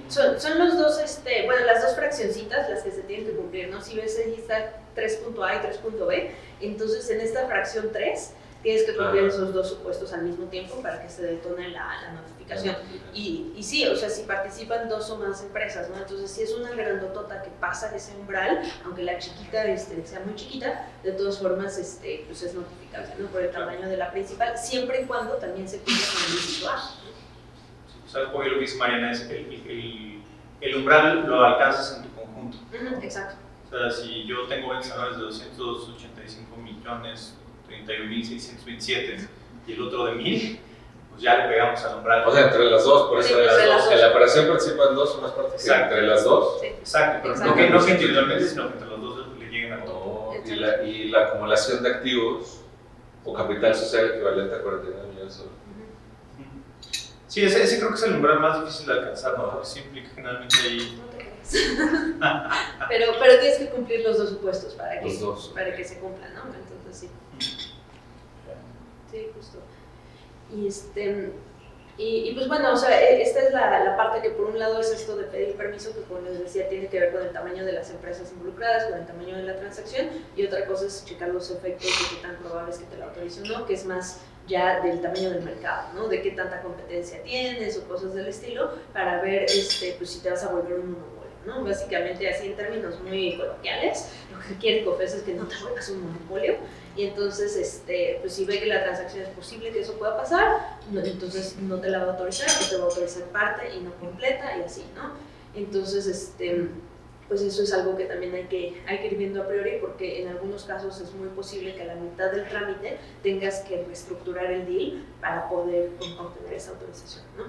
Son los dos, bueno, las dos fraccioncitas las que se tienen que cumplir, ¿no? Si ves ahí está 3.A y 3.B, entonces en esta fracción 3 tienes que cumplir esos dos supuestos al mismo tiempo para que se detone la notificación. Y sí, o sea, si participan 2 o más empresas, ¿no? Entonces, si es una grandotota que pasa ese umbral, aunque la chiquita sea muy chiquita, de todas formas, pues es notificable, ¿no? Por el tamaño de la principal, siempre y cuando también se cumpla con el inciso A. O sea, lo que dice Mariana es el umbral lo alcanzas en tu conjunto. Exacto. O sea, si yo tengo ventas anuales de 285 millones, 31.627 y el otro de 1,000, pues ya le pegamos al umbral. O sea, entre las dos, por eso Sí, entre las dos. en la operación participan dos, unas partes que Exacto. entre las dos. Sí. Exacto, pero Exacto. no que individualmente, sino que entre los dos le lleguen a todo. Y la acumulación de activos o capital social equivalente a 49 millones de dólares. Sí, ese creo que es el umbral más difícil de alcanzar, ¿no? Porque sí implica generalmente ahí. No te creas. pero tienes que cumplir los dos supuestos para que, Los dos. para que se cumplan, ¿no? Entonces sí. Sí, justo. Y pues bueno, o sea, esta es la parte que por un lado es esto de pedir permiso, que como les decía, tiene que ver con el tamaño de las empresas involucradas, con el tamaño de la transacción, y otra cosa es checar los efectos de qué tan probable es que te la autorice o no, que es más ya del tamaño del mercado, ¿no? De qué tanta competencia tienes o cosas del estilo, para ver pues si te vas a volver un monopolio, ¿no? Básicamente así en términos muy coloquiales, lo que quiere COFECE es que no te vuelvas un monopolio. Y entonces, pues si ve que la transacción es posible que eso pueda pasar, entonces no te la va a autorizar, o te va a autorizar parte y no completa, y así, ¿no? Entonces, pues eso es algo que también hay que ir viendo a priori, porque en algunos casos es muy posible que a la mitad del trámite tengas que reestructurar el deal para poder obtener esa autorización, ¿no?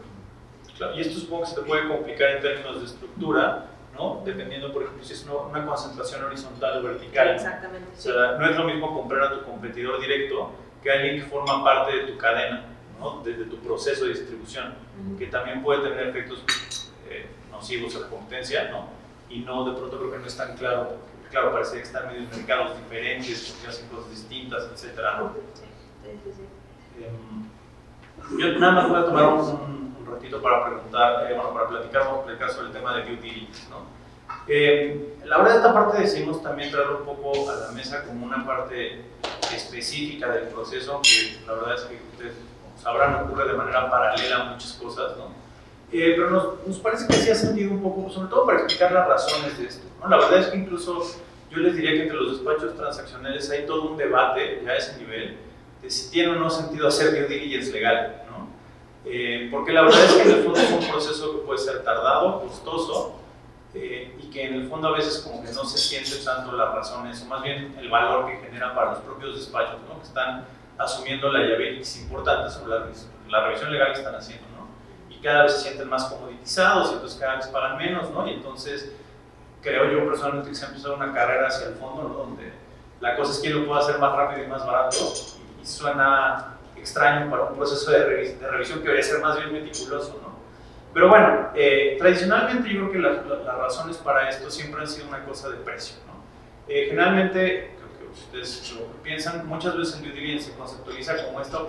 Claro, y esto supongo que se te puede complicar en términos de estructura, ¿no? Dependiendo, por ejemplo, si es una concentración horizontal o vertical. Exactamente, O sí. sea, no es lo mismo comprar a tu competidor directo que alguien que forma parte de tu cadena, ¿no? De tu proceso de distribución, que también puede tener efectos nocivos a la competencia, ¿no? Y no, de pronto creo que no es tan claro, porque claro, parece que están medio mercados diferentes, porque hacen cosas distintas, etcétera, ¿no? Yo nada más voy a tomar un ratito para preguntar, para platicar sobre el tema de due diligence, ¿no? La verdad, esta parte decidimos también traerlo un poco a la mesa como una parte específica del proceso, que la verdad es que ustedes sabrán, ocurre de manera paralela a muchas cosas, ¿no? Pero nos parece que sí ha sentido un poco, sobre todo para explicar las razones de esto, ¿no? La verdad es que incluso yo les diría que entre los despachos transaccionales hay todo un debate ya a ese nivel de si tiene o no sentido hacer due diligence legal, ¿no? Porque la verdad es que en el fondo es un proceso que puede ser tardado, costoso, y que en el fondo a veces como que no se siente tanto las razones, o más bien el valor que genera para los propios despachos, ¿no? Que están asumiendo la liabilities importante sobre la revisión legal que están haciendo, ¿no? Y cada vez se sienten más comoditizados y entonces cada vez pagan menos, ¿no? Y entonces creo yo personalmente que se ha empezado una carrera hacia el fondo, ¿no? Donde la cosa es quién lo puede hacer más rápido y más barato, y suena extraño para un proceso de revisión que debería ser más bien meticuloso, ¿no? Pero bueno, tradicionalmente yo creo que las razones para esto siempre han sido una cosa de precio, ¿no? Generalmente, creo que ustedes lo que piensan, muchas veces el due diligence se conceptualiza como esta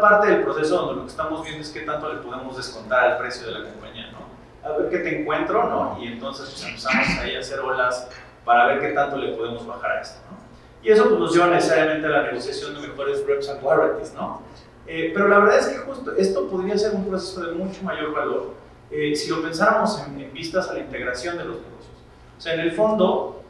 parte del proceso donde lo que estamos viendo es qué tanto le podemos descontar al precio de la compañía, ¿no? A ver qué te encuentro, ¿no? Y entonces pues, empezamos ahí a hacer olas para ver qué tanto le podemos bajar a esto, ¿no? Y eso pues, nos lleva necesariamente a la negociación de mejores reps and warranties, ¿no? Pero la verdad es que justo esto podría ser un proceso de mucho mayor valor si lo pensáramos en vistas a la integración de los negocios. O sea, en el fondo,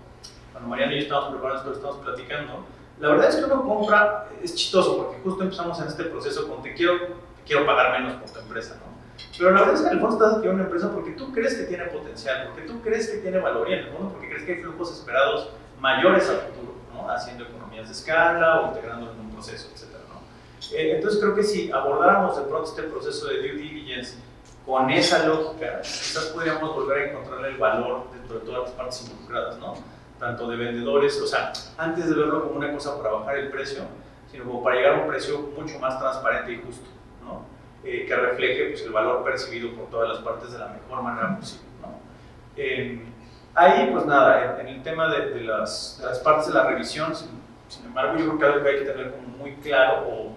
cuando Mariana y yo estamos preparando esto, estamos platicando, la verdad es que uno compra, es chistoso porque justo empezamos en este proceso con te quiero pagar menos por tu empresa, ¿no? Pero la verdad es que en el fondo estás adquiriendo una empresa porque tú crees que tiene potencial, porque tú crees que tiene valor y en el fondo porque crees que hay flujos esperados mayores al futuro, ¿no? Haciendo economías de escala o integrándolo en un proceso, etc. Entonces creo que si abordáramos de pronto este proceso de due diligence con esa lógica, quizás podríamos volver a encontrarle el valor dentro de todas las partes involucradas, ¿no? Tanto de vendedores, o sea, antes de verlo como una cosa para bajar el precio, sino como para llegar a un precio mucho más transparente y justo, ¿no? Que refleje pues, el valor percibido por todas las partes de la mejor manera posible, ¿no? Ahí, pues nada, en el tema de las partes de la revisión, sin embargo, yo creo que algo que hay que tener como muy claro,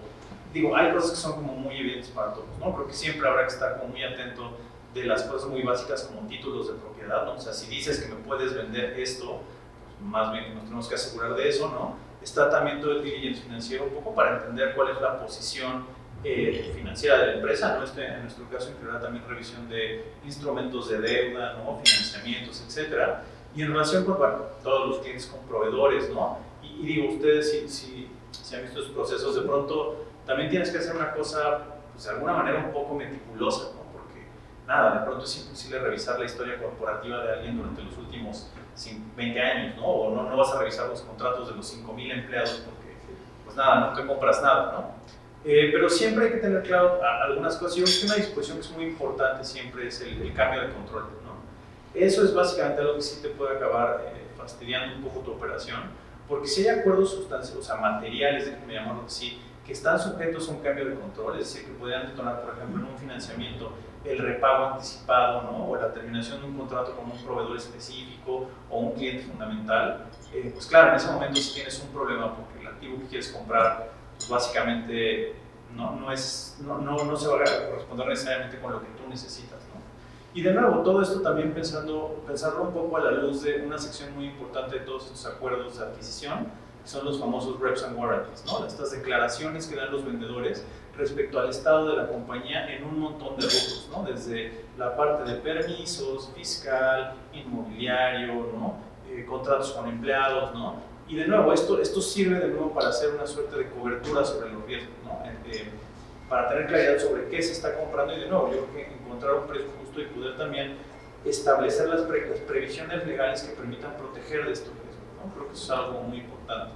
hay cosas que son como muy evidentes para todos, ¿no? Creo que siempre habrá que estar como muy atento de las cosas muy básicas como títulos de propiedad, ¿no? O sea, si dices que me puedes vender esto, pues más bien nos tenemos que asegurar de eso, ¿no? Está también todo el diligence financiero un poco para entender cuál es la posición financiera de la empresa, ¿no? En nuestro caso incluirá también revisión de instrumentos de deuda, ¿no? Financiamientos, etcétera. Y en relación con, todos los clientes con proveedores, ¿no? Y digo, ustedes si han visto esos procesos, de pronto también tienes que hacer una cosa, pues de alguna manera un poco meticulosa, ¿no? Porque nada, de pronto es imposible revisar la historia corporativa de alguien durante los últimos 20 años, ¿no? O no vas a revisar los contratos de los 5,000 empleados porque, pues nada, nunca compras nada, ¿no? Pero siempre hay que tener claro algunas cosas. Yo creo que una disposición que es muy importante siempre es el cambio de control, ¿no? Eso es básicamente algo que sí te puede acabar fastidiando un poco tu operación, porque si hay acuerdos sustanciales, o sea, materiales, déjenme llamarlo así, que están sujetos a un cambio de control, es decir, que podrían detonar, por ejemplo, en un financiamiento, el repago anticipado, ¿no? O la terminación de un contrato con un proveedor específico o un cliente fundamental, pues claro, en ese momento sí tienes un problema, porque el activo que quieres comprar, pues básicamente no se va a corresponder necesariamente con lo que tú necesitas, ¿no? Y de nuevo, todo esto también pensarlo un poco a la luz de una sección muy importante de todos estos acuerdos de adquisición, que son los famosos reps and warranties, ¿no? Estas declaraciones que dan los vendedores respecto al estado de la compañía en un montón de rubros, ¿no? Desde la parte de permisos, fiscal, inmobiliario, ¿no? Contratos con empleados, ¿no? Y de nuevo, esto sirve de nuevo para hacer una suerte de cobertura sobre los riesgos, ¿no? Para tener claridad sobre qué se está comprando y de nuevo, yo creo que encontrar un precio justo y poder también establecer las previsiones legales que permitan proteger de estos riesgos, ¿no? Creo que eso es algo muy importante.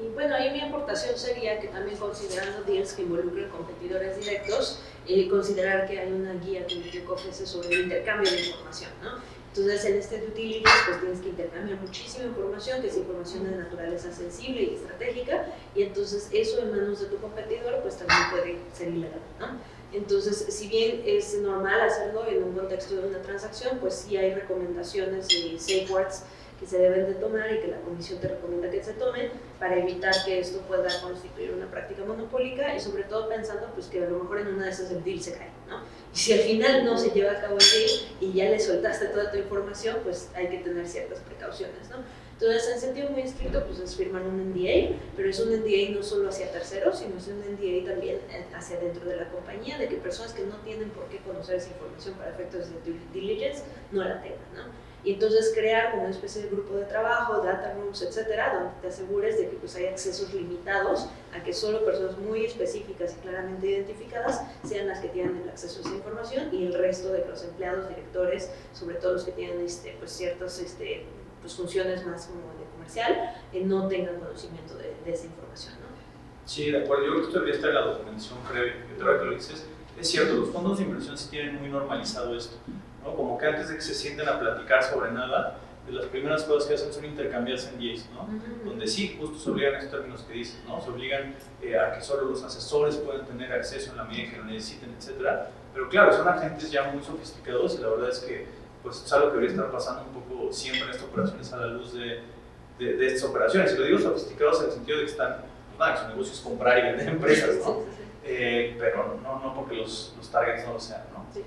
Y bueno, ahí mi aportación sería que también considerando deals que involucren competidores directos, considerar que hay una guía que ofrece sobre el intercambio de información, ¿no? Entonces, en este due diligence, pues tienes que intercambiar muchísima información, que es información de naturaleza sensible y estratégica, y entonces eso en manos de tu competidor, pues también puede ser ilegal, ¿no? Entonces, si bien es normal hacerlo en un contexto de una transacción, pues sí hay recomendaciones de safeguards que se deben de tomar y que la Comisión te recomienda que se tomen para evitar que esto pueda constituir una práctica monopólica y sobre todo pensando pues que a lo mejor en una de esas el deal se cae, ¿no? Y si al final no se lleva a cabo el deal y ya le soltaste toda tu información, pues hay que tener ciertas precauciones, ¿no? Entonces, en sentido muy estricto, pues es firmar un NDA, pero es un NDA no solo hacia terceros, sino es un NDA también hacia dentro de la compañía, de que personas que no tienen por qué conocer esa información para efectos de due diligence no la tengan, ¿no? Y entonces crear como una especie de grupo de trabajo, data rooms, etcétera, donde te asegures de que pues hay accesos limitados a que solo personas muy específicas y claramente identificadas sean las que tienen el acceso a esa información y el resto de los empleados, directores, sobre todo los que tienen pues ciertas pues funciones más como de comercial, no tengan conocimiento de esa información, ¿no? Sí, de acuerdo. Yo creo que esto debería estar en la documentación previa. Y otra vez que lo dices, es cierto, los fondos de inversión sí tienen muy normalizado esto, ¿no? Como que antes de que se sienten a platicar sobre nada, de las primeras cosas que hacen son intercambiarse NDAs, ¿no? Donde sí, justo se obligan a estos términos que dices, ¿no? Se obligan a que solo los asesores puedan tener acceso en la medida que lo necesiten, etcétera. Pero claro, son agentes ya muy sofisticados y la verdad es que pues es algo que debería estar pasando un poco siempre en estas operaciones a la luz de estas operaciones. Y lo digo sofisticados en el sentido de que están, pues nada, que su negocio es comprar y vender empresas, ¿no? Pero no porque los targets no lo sean, ¿no? Sí.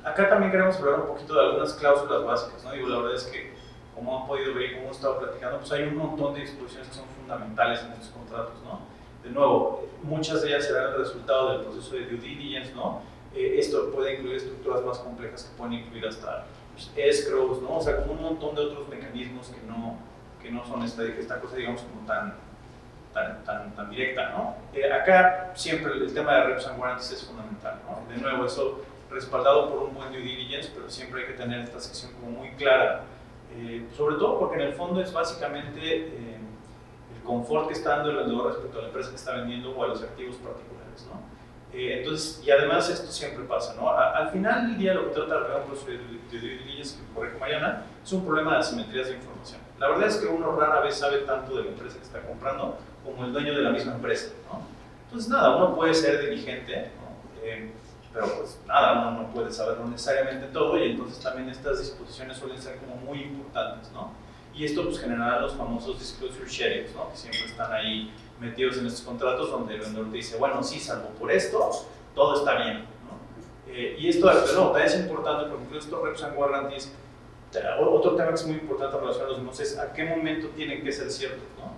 Acá también queremos hablar un poquito de algunas cláusulas básicas, ¿no? Digo, la verdad es que, como han podido ver y como hemos estado platicando, pues hay un montón de disposiciones que son fundamentales en estos contratos, ¿no? De nuevo, muchas de ellas serán el resultado del proceso de due diligence, ¿no? Esto puede incluir estructuras más complejas que pueden incluir hasta pues, escrows, ¿no? O sea, como un montón de otros mecanismos que no son esta cosa, digamos, como tan directa, ¿no? Acá siempre el tema de reps and warranties es fundamental, ¿no? De nuevo, eso respaldado por un buen due diligence, pero siempre hay que tener esta sección como muy clara, sobre todo porque en el fondo es básicamente el confort que está dando el vendedor respecto a la empresa que está vendiendo o a los activos particulares, ¿no? Entonces, y además esto siempre pasa, ¿no? Al final del día lo que trata de arreglar un proceso de due diligence, que corrige Mariana, es un problema de asimetrías de información. La verdad es que uno rara vez sabe tanto de la empresa que está comprando como el dueño de la misma empresa, ¿no? Entonces, nada, uno puede ser diligente, ¿no? Pero pues nada, uno no puede saberlo necesariamente todo y entonces también estas disposiciones suelen ser como muy importantes, ¿no? Y esto pues generará los famosos disclosure sharings, ¿no? Que siempre están ahí metidos en estos contratos donde el vendedor te dice, bueno, sí, salvo por esto, todo está bien, ¿no? Y esto, de nuevo, también es importante porque incluso estos reps and warranties, otro tema que es muy importante en relación a los mismos es a qué momento tienen que ser ciertos, ¿no?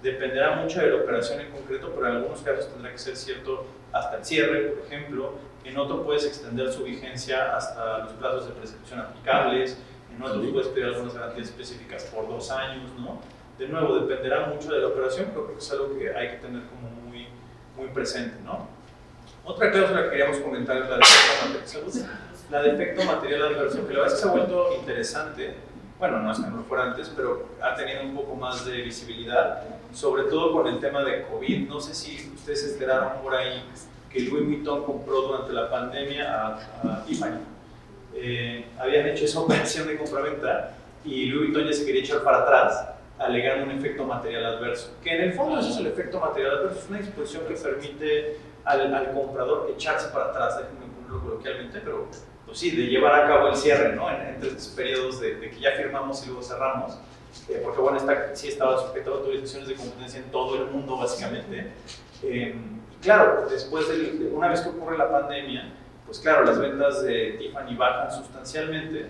Dependerá mucho de la operación en concreto, pero en algunos casos tendrá que ser cierto hasta el cierre, por ejemplo. En otro puedes extender su vigencia hasta los plazos de prescripción aplicables, en otros puedes pedir algunas garantías específicas por 2 años, ¿no? De nuevo, dependerá mucho de la operación, pero creo que es algo que hay que tener como muy presente, ¿no? Otra cláusula que queríamos comentar es la de efecto material adverso, que la verdad es que se ha vuelto interesante bueno, no es que no lo fuera antes, pero ha tenido un poco más de visibilidad, sobre todo con el tema de COVID. No sé si ustedes se enteraron por ahí que Louis Vuitton compró durante la pandemia a Tiffany. Habían hecho esa operación de compraventa y Louis Vuitton ya se quería echar para atrás, alegando un efecto material adverso. Que en el fondo eso es el efecto material adverso, es una disposición que permite al comprador echarse para atrás, déjenme ponerlo coloquialmente, pero pues sí, de llevar a cabo el cierre, ¿no? Entre estos periodos de que ya firmamos y luego cerramos, porque bueno, sí estaba sujeto a autorizaciones de competencia en todo el mundo básicamente. Claro, después una vez que ocurre la pandemia, pues claro, las ventas de Tiffany bajan sustancialmente.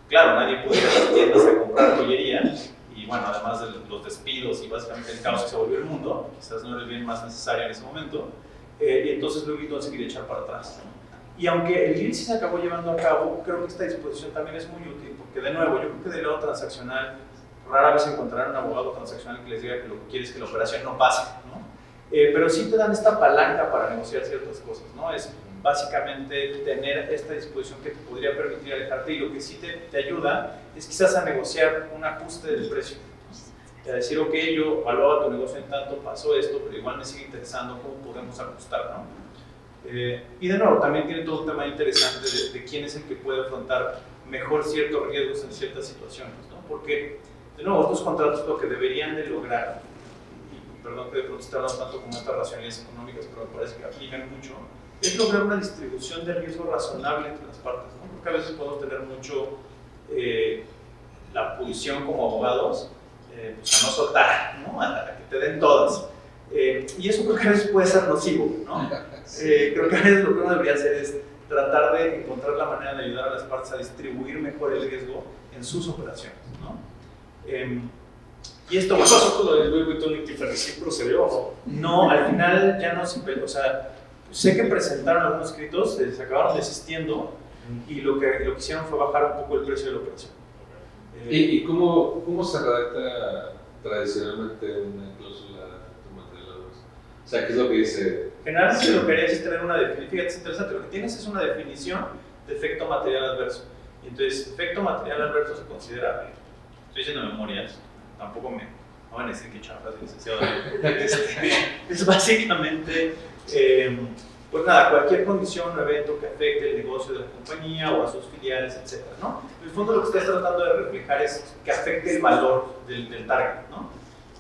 Claro, nadie puede ir a las tiendas a comprar joyería y bueno, además de los despidos y básicamente el caos que se volvió el mundo, quizás no era el bien más necesario en ese momento, y entonces Louis Vuitton se quería echar para atrás, ¿no? Y aunque el deal sí se acabó llevando a cabo, creo que esta disposición también es muy útil, porque de nuevo, yo creo que del lado transaccional rara vez encontrarán un abogado transaccional que les diga que lo que quiere es que la operación no pase, ¿no? Pero sí te dan esta palanca para negociar ciertas cosas, ¿no? Es básicamente tener esta disposición que te podría permitir alejarte, y lo que sí te ayuda es quizás a negociar un ajuste del precio, ¿no? A decir, ok, yo evaluaba tu negocio en tanto, pasó esto, pero igual me sigue interesando, ¿cómo podemos ajustar, ¿no? Y de nuevo, también tiene todo un tema interesante de quién es el que puede afrontar mejor ciertos riesgos en ciertas situaciones, ¿no? Porque, de nuevo, estos contratos lo que deberían de lograr, y perdón que de pronto esté hablando tanto como estas racionalidades económicas, pero me parece que aplican mucho, es lograr una distribución de riesgo razonable entre las partes, ¿no? Porque a veces podemos tener mucho la posición como abogados, pues a no soltar, ¿no? A que te den todas. Y eso creo que a veces puede ser nocivo, ¿no? Creo que a veces lo que uno debería hacer es tratar de encontrar la manera de ayudar a las partes a distribuir mejor el riesgo en sus operaciones, ¿no? Y esto, ¿Qué pasó con lo de Louis Vuitton y Tiffany? ¿Sí procedió o no? no, al final ya no se, o sea, sé que presentaron algunos escritos, se acabaron desistiendo y lo que hicieron fue bajar un poco el precio de la operación. ¿Y cómo se redacta tradicionalmente una cláusula de material adverso? O sea, ¿qué es lo que dice? Generalmente lo que harías es tener una definición, fíjate, es interesante, lo que tienes es una definición de efecto material adverso. Y entonces, efecto material adverso se considera, estoy diciendo memorias, tampoco me van a decir que chafas, licenciado. Es básicamente, pues nada, cualquier condición o evento que afecte el negocio de la compañía o a sus filiales, etc., ¿no? En el fondo lo que estás tratando de reflejar es que afecte el valor del target, ¿no?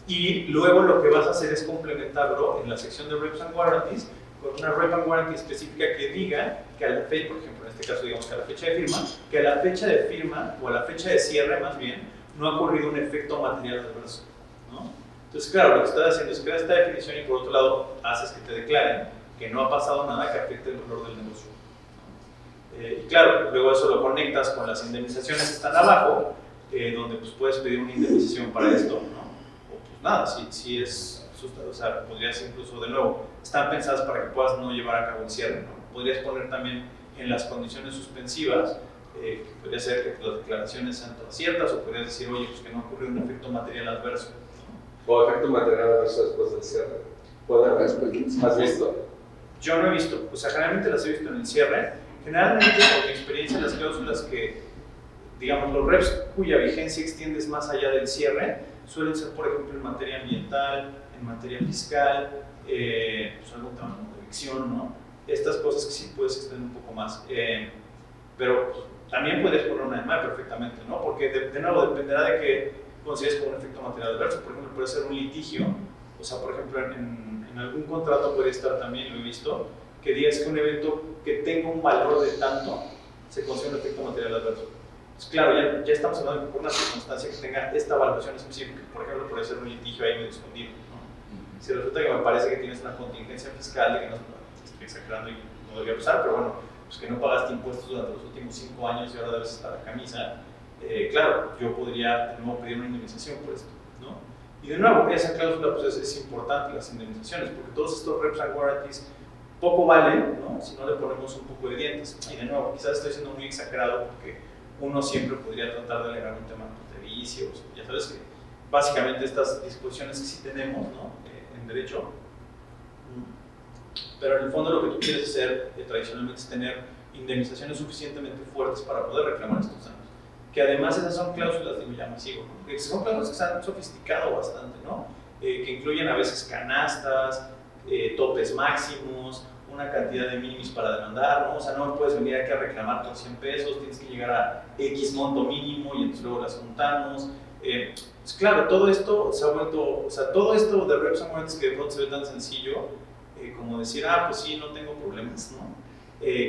Y luego lo que vas a hacer es complementarlo en la sección de Reps and Warranties con una Rep and Warranty específica que diga que a la fecha, por ejemplo, en este caso digamos que a la fecha de firma, que a la fecha de firma o a la fecha de cierre más bien, no ha ocurrido un efecto material adverso, ¿no? Entonces, claro, lo que estás haciendo es crear esta definición y por otro lado haces que te declaren que no ha pasado nada que afecte el valor del negocio, ¿no? Y claro, luego eso lo conectas con las indemnizaciones que están abajo, donde pues puedes pedir una indemnización para esto, ¿no? O pues nada, si es, o sea, podrías incluso, de nuevo, están pensadas para que puedas no llevar a cabo el cierre, ¿no? Podrías poner también en las condiciones suspensivas, que podría ser que las declaraciones sean todas ciertas, o podrías decir, oye, pues que no ocurrió un efecto material adverso, ¿no? O efecto material adverso después del cierre. ¿Puede haber? ¿Has visto? Yo no he visto, o sea, generalmente las he visto en el cierre. Generalmente, por mi experiencia, las cláusulas que, digamos, los reps cuya vigencia extiendes más allá del cierre, suelen ser, por ejemplo, en materia ambiental, en materia fiscal, pues algún tema de evicción, ¿no? Estas cosas que sí puedes extender un poco más. Pero pues, también puedes poner una EMA perfectamente, ¿no? Porque de nuevo dependerá de qué consideres como un efecto material adverso. Por ejemplo, puede ser un litigio, o sea, por ejemplo, en algún contrato podría estar también, lo he visto, que digas que un evento que tenga un valor de tanto se considera un efecto material adverso. Pues claro, ya estamos hablando de una circunstancia que tenga esta valoración específica. Por ejemplo, puede ser un litigio ahí medio escondido, ¿no? Si resulta que me parece que tienes una contingencia fiscal de que no estoy exagerando y no debería pasar, pero bueno, pues que no pagaste impuestos durante los últimos 5 años y ahora debes estar a camisa, claro, yo podría de nuevo pedir una indemnización por esto, ¿no? Y de nuevo, esa cláusula pues es importante, las indemnizaciones, porque todos estos reps and warranties poco valen, ¿no? Si no le ponemos un poco de dientes. Y de nuevo, quizás estoy siendo muy exagerado porque uno siempre podría tratar de alegar un tema de vicios, ya sabes que básicamente estas disposiciones que sí tenemos, ¿no? En derecho, pero en el fondo lo que tú quieres hacer tradicionalmente es tener indemnizaciones suficientemente fuertes para poder reclamar estos daños, que además esas son cláusulas, digo, ya me sigo, ¿no? Que son cláusulas que se han sofisticado bastante, ¿no? Que incluyen a veces canastas, topes máximos, una cantidad de mínimos para demandar, ¿no? O sea, no me puedes venir aquí a reclamar por 100 pesos, tienes que llegar a X monto mínimo y entonces luego las juntamos. Pues claro, todo esto se ha vuelto, o sea, todo esto de Reps and Warrants que de pronto se ve tan sencillo, como decir, pues sí, no tengo problemas, ¿no?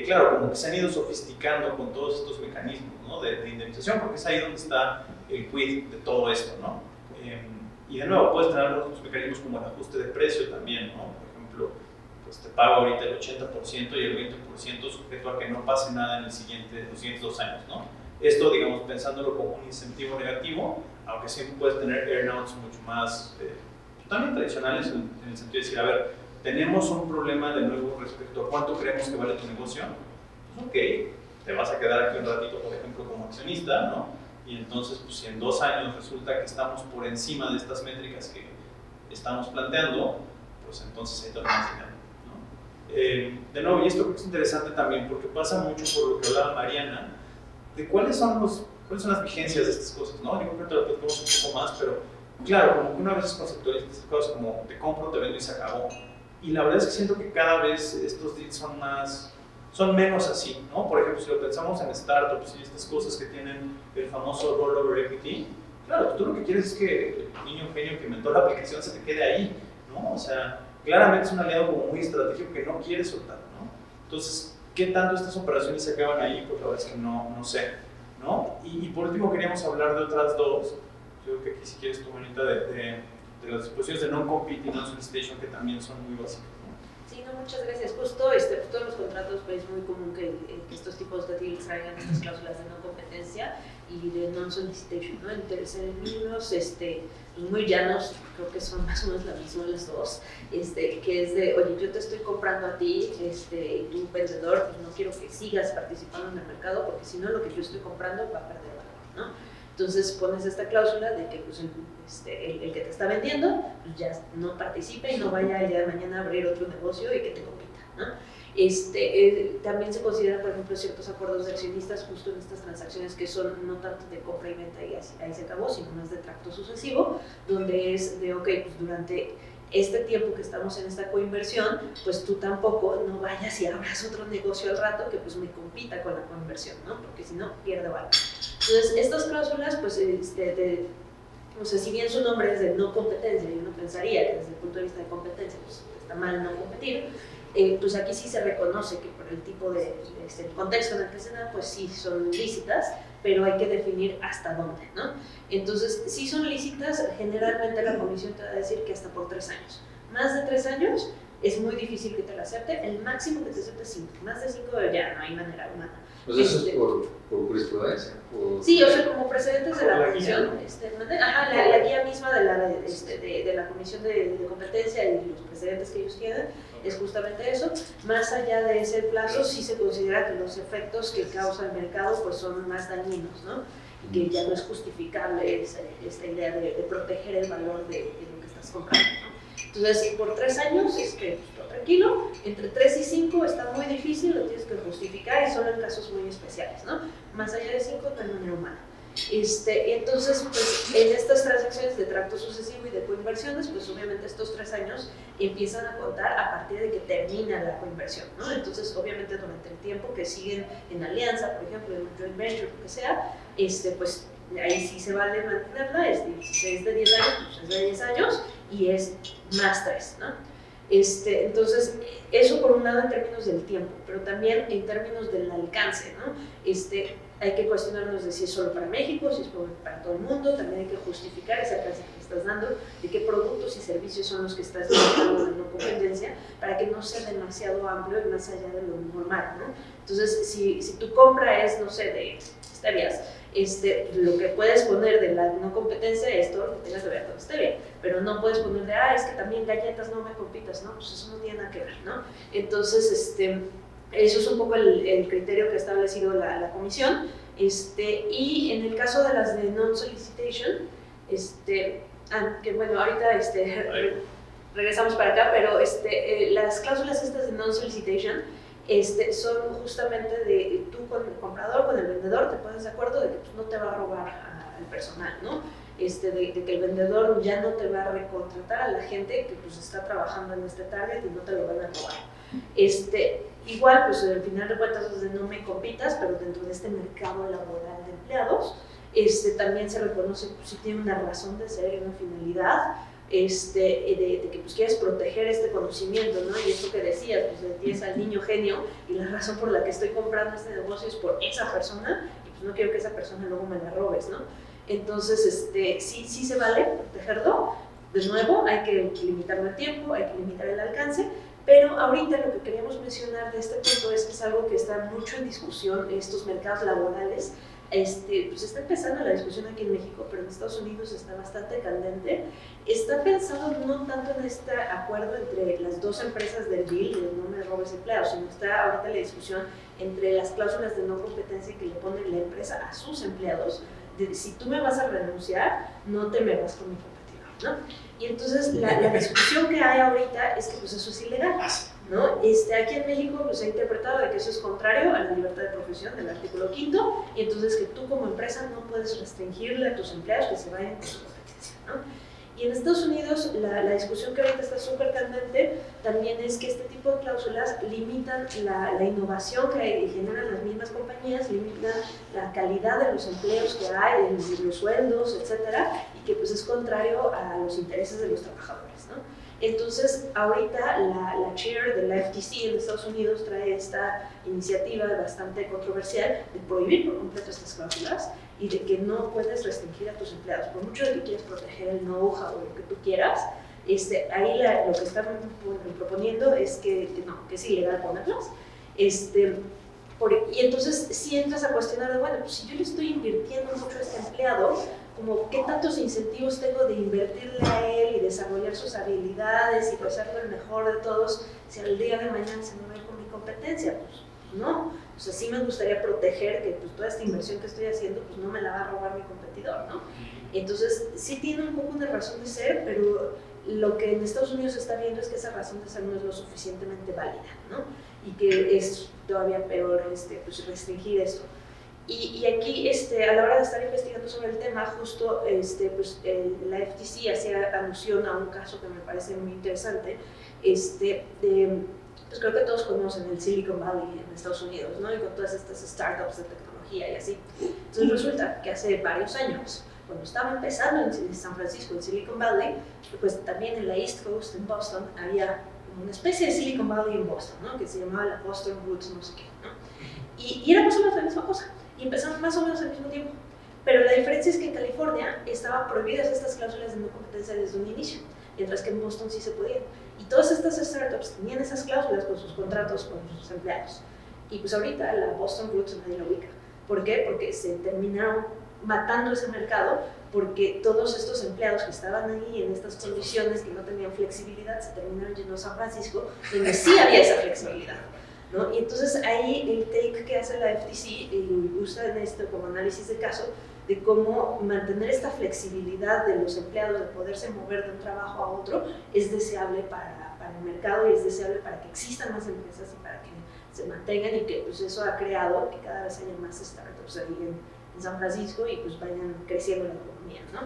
Claro, como que se han ido sofisticando con todos estos mecanismos, ¿no? de indemnización, porque es ahí donde está el quid de todo esto, ¿no? Y de nuevo, puedes tener otros mecanismos como el ajuste de precio también, ¿no? Por ejemplo, pues te pago ahorita el 80% y el 20% sujeto a que no pase nada en los siguientes 2 años, ¿no? Esto, digamos, pensándolo como un incentivo negativo, aunque siempre puedes tener earnouts mucho más también tradicionales en el sentido de decir, a ver, tenemos un problema de nuevo respecto a cuánto creemos que vale tu negocio, pues ok, te vas a quedar aquí un ratito, por ejemplo, como accionista, ¿no? Y entonces, pues si en 2 años resulta que estamos por encima de estas métricas que estamos planteando, pues entonces hay todo más dinero, ¿no? De nuevo, y esto creo que es interesante también porque pasa mucho por lo que hablaba Mariana, de cuáles son las vigencias de estas cosas, ¿no? Yo creo que te lo platicamos un poco más, pero claro, como que una vez conceptualizas estas cosas como te compro, te vendo y se acabó. Y la verdad es que siento que cada vez estos deals son menos así, ¿no? Por ejemplo, si lo pensamos en startups y estas cosas que tienen el famoso rollover equity, claro, tú lo que quieres es que el niño genio que inventó la aplicación se te quede ahí, ¿no? O sea, claramente es un aliado como muy estratégico que no quiere soltar, ¿no? Entonces, ¿qué tanto estas operaciones se acaban ahí? Pues la verdad es que no sé, ¿no? Y por último queríamos hablar de otras dos, yo creo que aquí si quieres tu manita de las disposiciones de non-compete y non-solicitation que también son muy básicas, ¿no? Sí, no, muchas gracias. Justo todos los contratos, pues es muy común que estos tipos de deals traigan estas cláusulas de no competencia y de non-solicitation, ¿no? En términos muy llanos, creo que son más o menos la misma las dos, que es de, oye, yo te estoy comprando a ti, tú vendedor, y no quiero que sigas participando en el mercado porque si no lo que yo estoy comprando va a perder valor, ¿no? Entonces pones esta cláusula de que pues, el que te está vendiendo pues ya no participe y no vaya el día de mañana a abrir otro negocio y que te compita, ¿no? También se consideran, por ejemplo, ciertos acuerdos de accionistas justo en estas transacciones que son no tanto de compra y venta y ahí se acabó, sino más de tracto sucesivo, donde es de, ok, pues durante este tiempo que estamos en esta coinversión, pues tú tampoco no vayas y abras otro negocio al rato que pues me compita con la coinversión, ¿no? Porque si no, pierde valor. Entonces, estas cláusulas, pues, o sea, si bien su nombre es de no competencia, y uno pensaría que desde el punto de vista de competencia, pues está mal no competir, pues aquí sí se reconoce que por el tipo de el contexto en el que se da, pues sí son lícitas, pero hay que definir hasta dónde, ¿no? Entonces, si son lícitas, generalmente la comisión te va a decir que hasta por 3 años. Más de 3 años es muy difícil que te la acepte, el máximo que te acepte es 5, más de 5 ya no hay manera humana. Pues eso es por jurisprudencia. Sí, o sea, como precedentes de la comisión, la guía misma de la comisión de competencia y los precedentes que ellos tienen es justamente eso. Más allá de ese plazo, sí se considera que los efectos que causa el mercado pues son más dañinos, ¿no? Y que ya no es justificable esta idea de proteger el valor de lo que estás comprando, ¿no? Entonces, por 3 años, tranquilo, entre 3 y 5 está muy difícil, lo tienes que justificar y solo en casos muy especiales, ¿no? Más allá de 5 no hay manera humana. Entonces, pues, en estas transacciones de tracto sucesivo y de coinversiones, pues obviamente estos 3 años empiezan a contar a partir de que termina la coinversión, ¿no? Entonces, obviamente durante el tiempo que siguen en alianza, por ejemplo, en un joint venture, lo que sea, pues ahí sí se vale mantenerla, si es de 10 años, pues es de 10 años y es más 3, ¿no? Entonces, eso por un lado en términos del tiempo, pero también en términos del alcance, ¿no? Hay que cuestionarnos de si es solo para México, si es para todo el mundo, también hay que justificar ese alcance que estás dando, de qué productos y servicios son los que estás dando de no competencia, para que no sea demasiado amplio y más allá de lo normal, ¿no? Entonces, si tu compra es, no sé, de stevias, lo que puedes poner de la no competencia es todo lo que tengas que ver con stevia, pero no puedes poner de, es que también galletas no me compitas, ¿no? Pues eso no tiene nada que ver, ¿no? Entonces, eso es un poco el criterio que ha establecido la comisión, y en el caso de las de non-solicitation, que bueno, ahorita regresamos para acá, pero las cláusulas estas de non-solicitation son justamente de tú con el comprador, con el vendedor, vendedor te pones de acuerdo de que pues, no te va a robar al personal, ¿no? De que el vendedor ya no te va a recontratar a la gente que pues está trabajando en este target y no te lo van a robar. Igual, pues al final de cuentas es de no me compitas, pero dentro de este mercado laboral de empleados, también se reconoce pues, si tiene una razón de ser y una finalidad, de que pues quieres proteger este conocimiento, ¿no? Y esto que decías, pues de ti es al niño genio y la razón por la que estoy comprando este negocio es por esa persona y pues no quiero que esa persona luego me la robes, ¿no? Entonces, sí se vale protegerlo. De nuevo, hay que limitarlo el tiempo, hay que limitar el alcance, pero ahorita lo que queríamos mencionar de este punto es que es algo que está mucho en discusión, estos mercados laborales. Pues está empezando la discusión aquí en México, pero en Estados Unidos está bastante candente. Está pensado no tanto en este acuerdo entre las dos empresas del deal, de no me robes empleados, sino está ahorita la discusión entre las cláusulas de no competencia que le pone la empresa a sus empleados, de si tú me vas a renunciar, no te me vas con mi competidor, ¿no? Y entonces la discusión que hay ahorita es que pues eso es ilegal, ¿no? Aquí en México pues, se ha interpretado de que eso es contrario a la libertad de profesión del artículo 5º, y entonces que tú como empresa no puedes restringirle a tus empleados que se vayan con su competencia, ¿no? Y en Estados Unidos la discusión que ahorita está súper candente también es que este tipo de cláusulas limitan la innovación que generan las mismas compañías, limitan la calidad de los empleos que hay, de los sueldos, etcétera, y que pues es contrario a los intereses de los trabajadores, ¿no? Entonces, ahorita la chair de la FTC en Estados Unidos trae esta iniciativa bastante controversial de prohibir por completo estas cláusulas y de que no puedes restringir a tus empleados. Por mucho de que quieras proteger el know-how o lo que tú quieras, ahí lo que están proponiendo es que no, que es ilegal ponerlas. Y entonces si entras a cuestionar de, bueno, pues si yo le estoy invirtiendo mucho a este empleado, como qué tantos incentivos tengo de invertirle a él y desarrollar sus habilidades y hacerlo el mejor de todos, si al día de mañana se me va con mi competencia, pues no. O sea, sí me gustaría proteger que pues, toda esta inversión que estoy haciendo pues no me la va a robar mi competidor, ¿no? Entonces sí tiene un poco una razón de ser, pero lo que en Estados Unidos se está viendo es que esa razón de ser no es lo suficientemente válida, ¿no? Y que es todavía peor pues, restringir esto. Y aquí, a la hora de estar investigando sobre el tema, justo la FTC hacía alusión a un caso que me parece muy interesante, pues creo que todos conocen el Silicon Valley en Estados Unidos, ¿no? Y con todas estas startups de tecnología y así. Entonces resulta que hace varios años, cuando estaba empezando en San Francisco, en Silicon Valley, pues también en la East Coast, en Boston, había una especie de Silicon Valley en Boston, ¿no? Que se llamaba la Boston Roots, no sé qué, ¿no? Y era más o menos la misma cosa. Y empezaron más o menos al mismo tiempo. Pero la diferencia es que en California estaban prohibidas estas cláusulas de no competencia desde un inicio, mientras que en Boston sí se podían. Y todas estas startups tenían esas cláusulas con sus contratos con sus empleados. Y pues ahorita la Boston Roots nadie la ubica. ¿Por qué? Porque se terminaron matando ese mercado, porque todos estos empleados que estaban ahí en estas condiciones, que no tenían flexibilidad, se terminaron yendo a San Francisco, donde sí había esa flexibilidad, ¿no? Y entonces ahí el take que hace la FTC y usa en esto como análisis de caso de cómo mantener esta flexibilidad de los empleados de poderse mover de un trabajo a otro es deseable para el mercado y es deseable para que existan más empresas y para que se mantengan, y que pues eso ha creado que cada vez haya más startups ahí en San Francisco y pues vayan creciendo la economía, ¿no?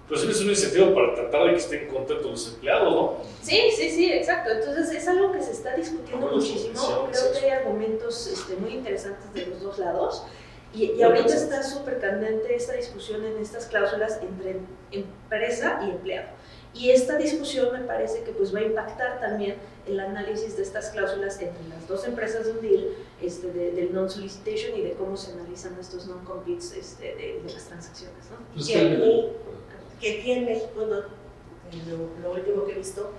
Pues es un incentivo para tratar de que estén contentos los empleados, ¿no? Sí, exacto. Entonces es algo que se está discutiendo muchísimo. Creo que hay argumentos muy interesantes de los dos lados. Y ahorita está súper candente esta discusión en estas cláusulas entre empresa y empleado. Y esta discusión me parece que pues va a impactar también el análisis de estas cláusulas entre las dos empresas de un deal, del non-solicitation y de cómo se analizan estos non-competes de las transacciones, ¿no? Pues que aquí en México, lo último que he visto,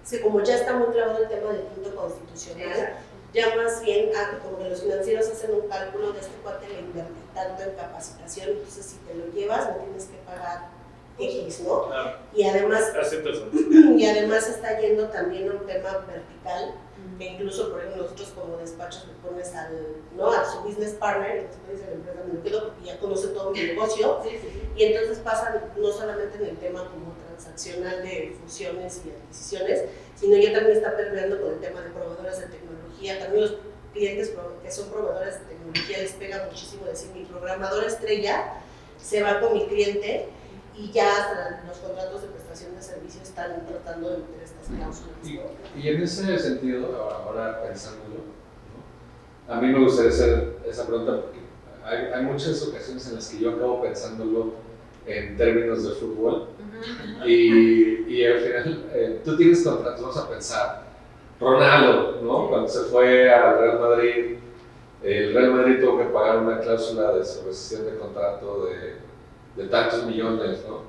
es que como ya está muy clavado el tema del punto constitucional, exacto, ya más bien como que los financieros hacen un cálculo de este cuate le invierte tanto en capacitación, entonces si te lo llevas no tienes que pagar X, ¿no? Claro. Y además, Es interesante. y además está yendo también a un tema vertical, que incluso por ejemplo nosotros como despachos le pones a su business partner, y después dice la empresa me lo quedo porque ya conoce todo mi negocio, y entonces pasan no solamente en el tema como transaccional de fusiones y adquisiciones, sino ya también está permeando con el tema de proveedores de tecnología, también los clientes que son proveedores de tecnología tecnología les pega muchísimo decir mi programador estrella se va con mi cliente y ya hasta los contratos de prestación de servicios están tratando de meter estas cláusulas. Y en ese sentido, ahora pensándolo, ¿no? A mí me gustaría hacer esa pregunta porque hay muchas ocasiones en las que yo acabo pensándolo en términos de fútbol y al final tú tienes contratos, vamos a pensar, Ronaldo, ¿no? Cuando se fue al Real Madrid, el Real Madrid tuvo que pagar una cláusula de rescisión de contrato de tantos millones, ¿no?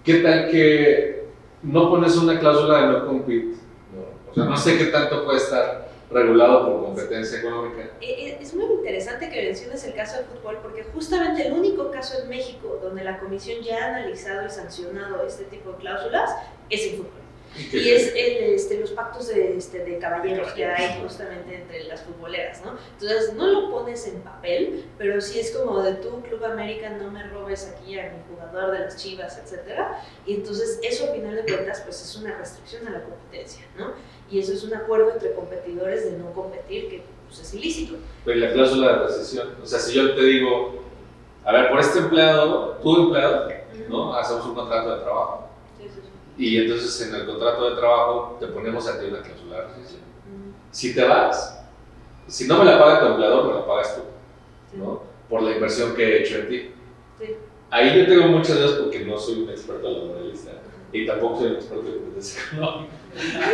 ¿Qué tal que no pones una cláusula de no compete? ¿No? O sea, no sé qué tanto puede estar regulado por competencia económica. Es muy interesante que menciones el caso del fútbol porque justamente el único caso en México donde la Comisión ya ha analizado y sancionado este tipo de cláusulas es el fútbol. Y es los pactos de caballeros que hay justamente entre las futboleras, ¿no? Entonces no lo pones en papel, pero sí es como de tu Club América no me robes aquí a mi jugador de las Chivas, etcétera. Y entonces eso al final de cuentas pues es una restricción a la competencia, ¿no? Y eso es un acuerdo entre competidores de no competir que pues, es ilícito. Pero la cláusula de rescisión, o sea, si yo te digo, a ver, por este empleado, tu empleado, ¿no? Hacemos un contrato de trabajo. Y entonces en el contrato de trabajo te ponemos a ti una cláusula de rescisión. Si te vas, si no me la paga tu empleador, me la pagas tú, ¿no? Por la inversión que he hecho en ti. Sí. Ahí yo tengo muchas dudas porque no soy un experto laboralista y tampoco soy un experto de competencia económica.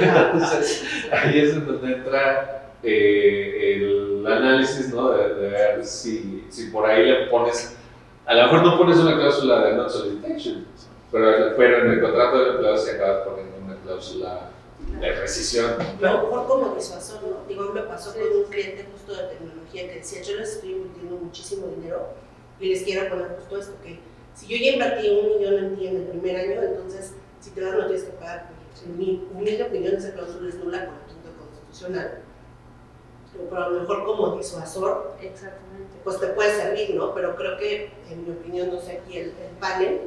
Entonces ahí es en donde entra el análisis, ¿no? De ver si por ahí le pones, a lo mejor no pones una cláusula de non solicitation, pero en el contrato del empleado se acaba poniendo una cláusula de rescisión. A lo mejor como disuasor, ¿no? Digo, me pasó con un cliente justo de tecnología que decía, yo les estoy invirtiendo muchísimo dinero y les quiero poner justo esto, que si yo ya invertí $1 millón en ti en el primer año, entonces si te vas no tienes que pagar. En mi humilde opinión esa cláusula es nula con el punto constitucional. Pero a lo mejor como disuasor, pues te puede servir, ¿no? Pero creo que, en mi opinión, no sé, aquí el panel,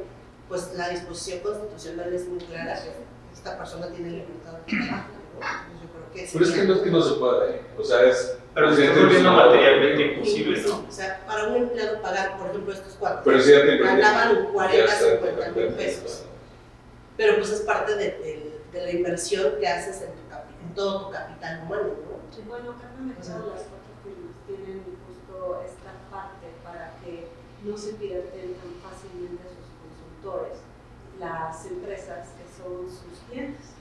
pues la disposición constitucional es muy clara que esta persona tiene libertad de trabajo, ¿no? Yo creo que sí. Pero es que no es que no se pueda, o sea, es... Pero se está volviendo materialmente imposible, ¿no? O sea, para un empleado pagar, por ejemplo, estos cuatro, pero sí, ganaban 40, 50 mil pesos. Pero pues es parte de la inversión que haces en todo tu capital humano, ¿no? Bueno, cada mercado las cuatro firmas tienen justo esta parte para que no se pirateen tan fácilmente sus consultores, las empresas que son sus clientes.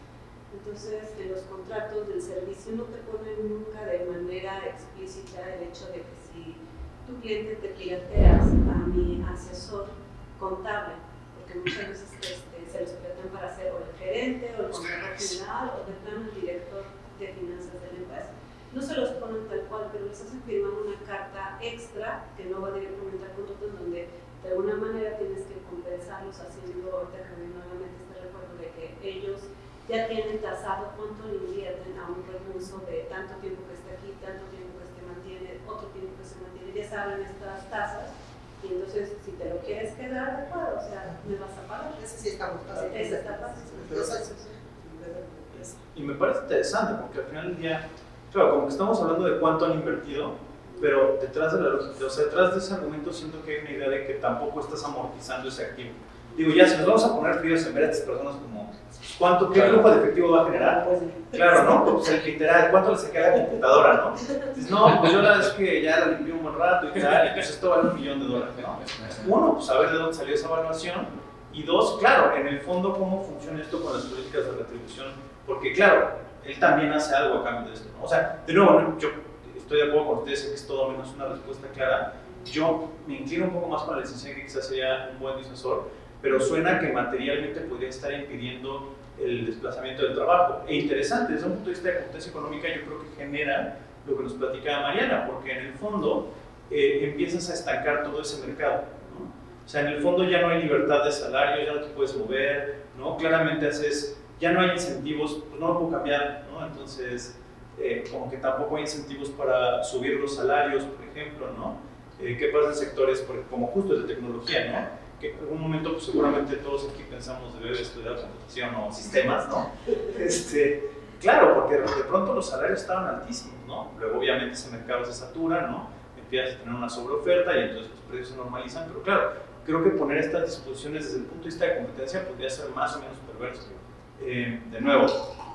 Entonces, en los contratos del servicio no te ponen nunca de manera explícita el hecho de que si tu cliente te pirateas a mi asesor contable, porque muchas veces se los piratean para ser o el gerente o el contador general o de plano el director de finanzas de la empresa. No se los ponen tal cual, pero les hacen firmar una carta extra que no va directamente al contrato, donde de alguna manera tienes que compensarlos haciendo, ahorita que me nuevamente este recuerdo de que ellos ya tienen tasado cuánto le invierten a un recurso de tanto tiempo que esté aquí, tanto tiempo que se mantiene, otro tiempo que se mantiene, ya saben estas tasas, y entonces si te lo quieres quedar, de acuerdo, o sea, me vas a pagar. Ese sí estamos pasando. Esa está fácil. Y me parece interesante porque al final del día, claro, como que estamos hablando de cuánto han invertido, pero detrás de la lógica, o sea, detrás de ese argumento siento que hay una idea de que tampoco estás amortizando ese activo. Digo, ya si nos vamos a poner fríos en ver a estas personas como, ¿qué flujo de efectivo va a generar? Claro, ¿no? Pues el literal, ¿cuánto le saqué a la computadora, no? Dices, no, pues yo la verdad es que ya la limpié un buen rato y tal, y pues esto vale $1 millón, ¿no? Uno, pues saber de dónde salió esa evaluación, y dos, claro, en el fondo, cómo funciona esto con las políticas de retribución, porque claro, él también hace algo a cambio de esto, ¿no? O sea, de nuevo, ¿no? Yo estoy de acuerdo con ustedes en que es todo menos una respuesta clara. Yo me inclino un poco más con la licencia que quizás sería un buen disuasor, pero suena que materialmente podría estar impidiendo el desplazamiento del trabajo. E interesante, desde un punto de vista de competencia económica, yo creo que genera lo que nos platicaba Mariana, porque en el fondo empiezas a estancar todo ese mercado, ¿no? O sea, en el fondo ya no hay libertad de salario, ya no te puedes mover, ¿no? Claramente ya no hay incentivos, pues no lo puedo cambiar, ¿no? Entonces, como que tampoco hay incentivos para subir los salarios, por ejemplo, ¿no? ¿Qué pasa en sectores como justo de tecnología, ¿no? Que en algún momento pues, seguramente todos aquí pensamos debe estudiar computación o sistemas, ¿no? Claro, porque de pronto los salarios estaban altísimos, ¿no? Luego obviamente ese mercado se satura, ¿no? empiezas a tener una sobreoferta y entonces los precios se normalizan, pero claro, creo que poner estas disposiciones desde el punto de vista de competencia podría ser más o menos perverso. De nuevo,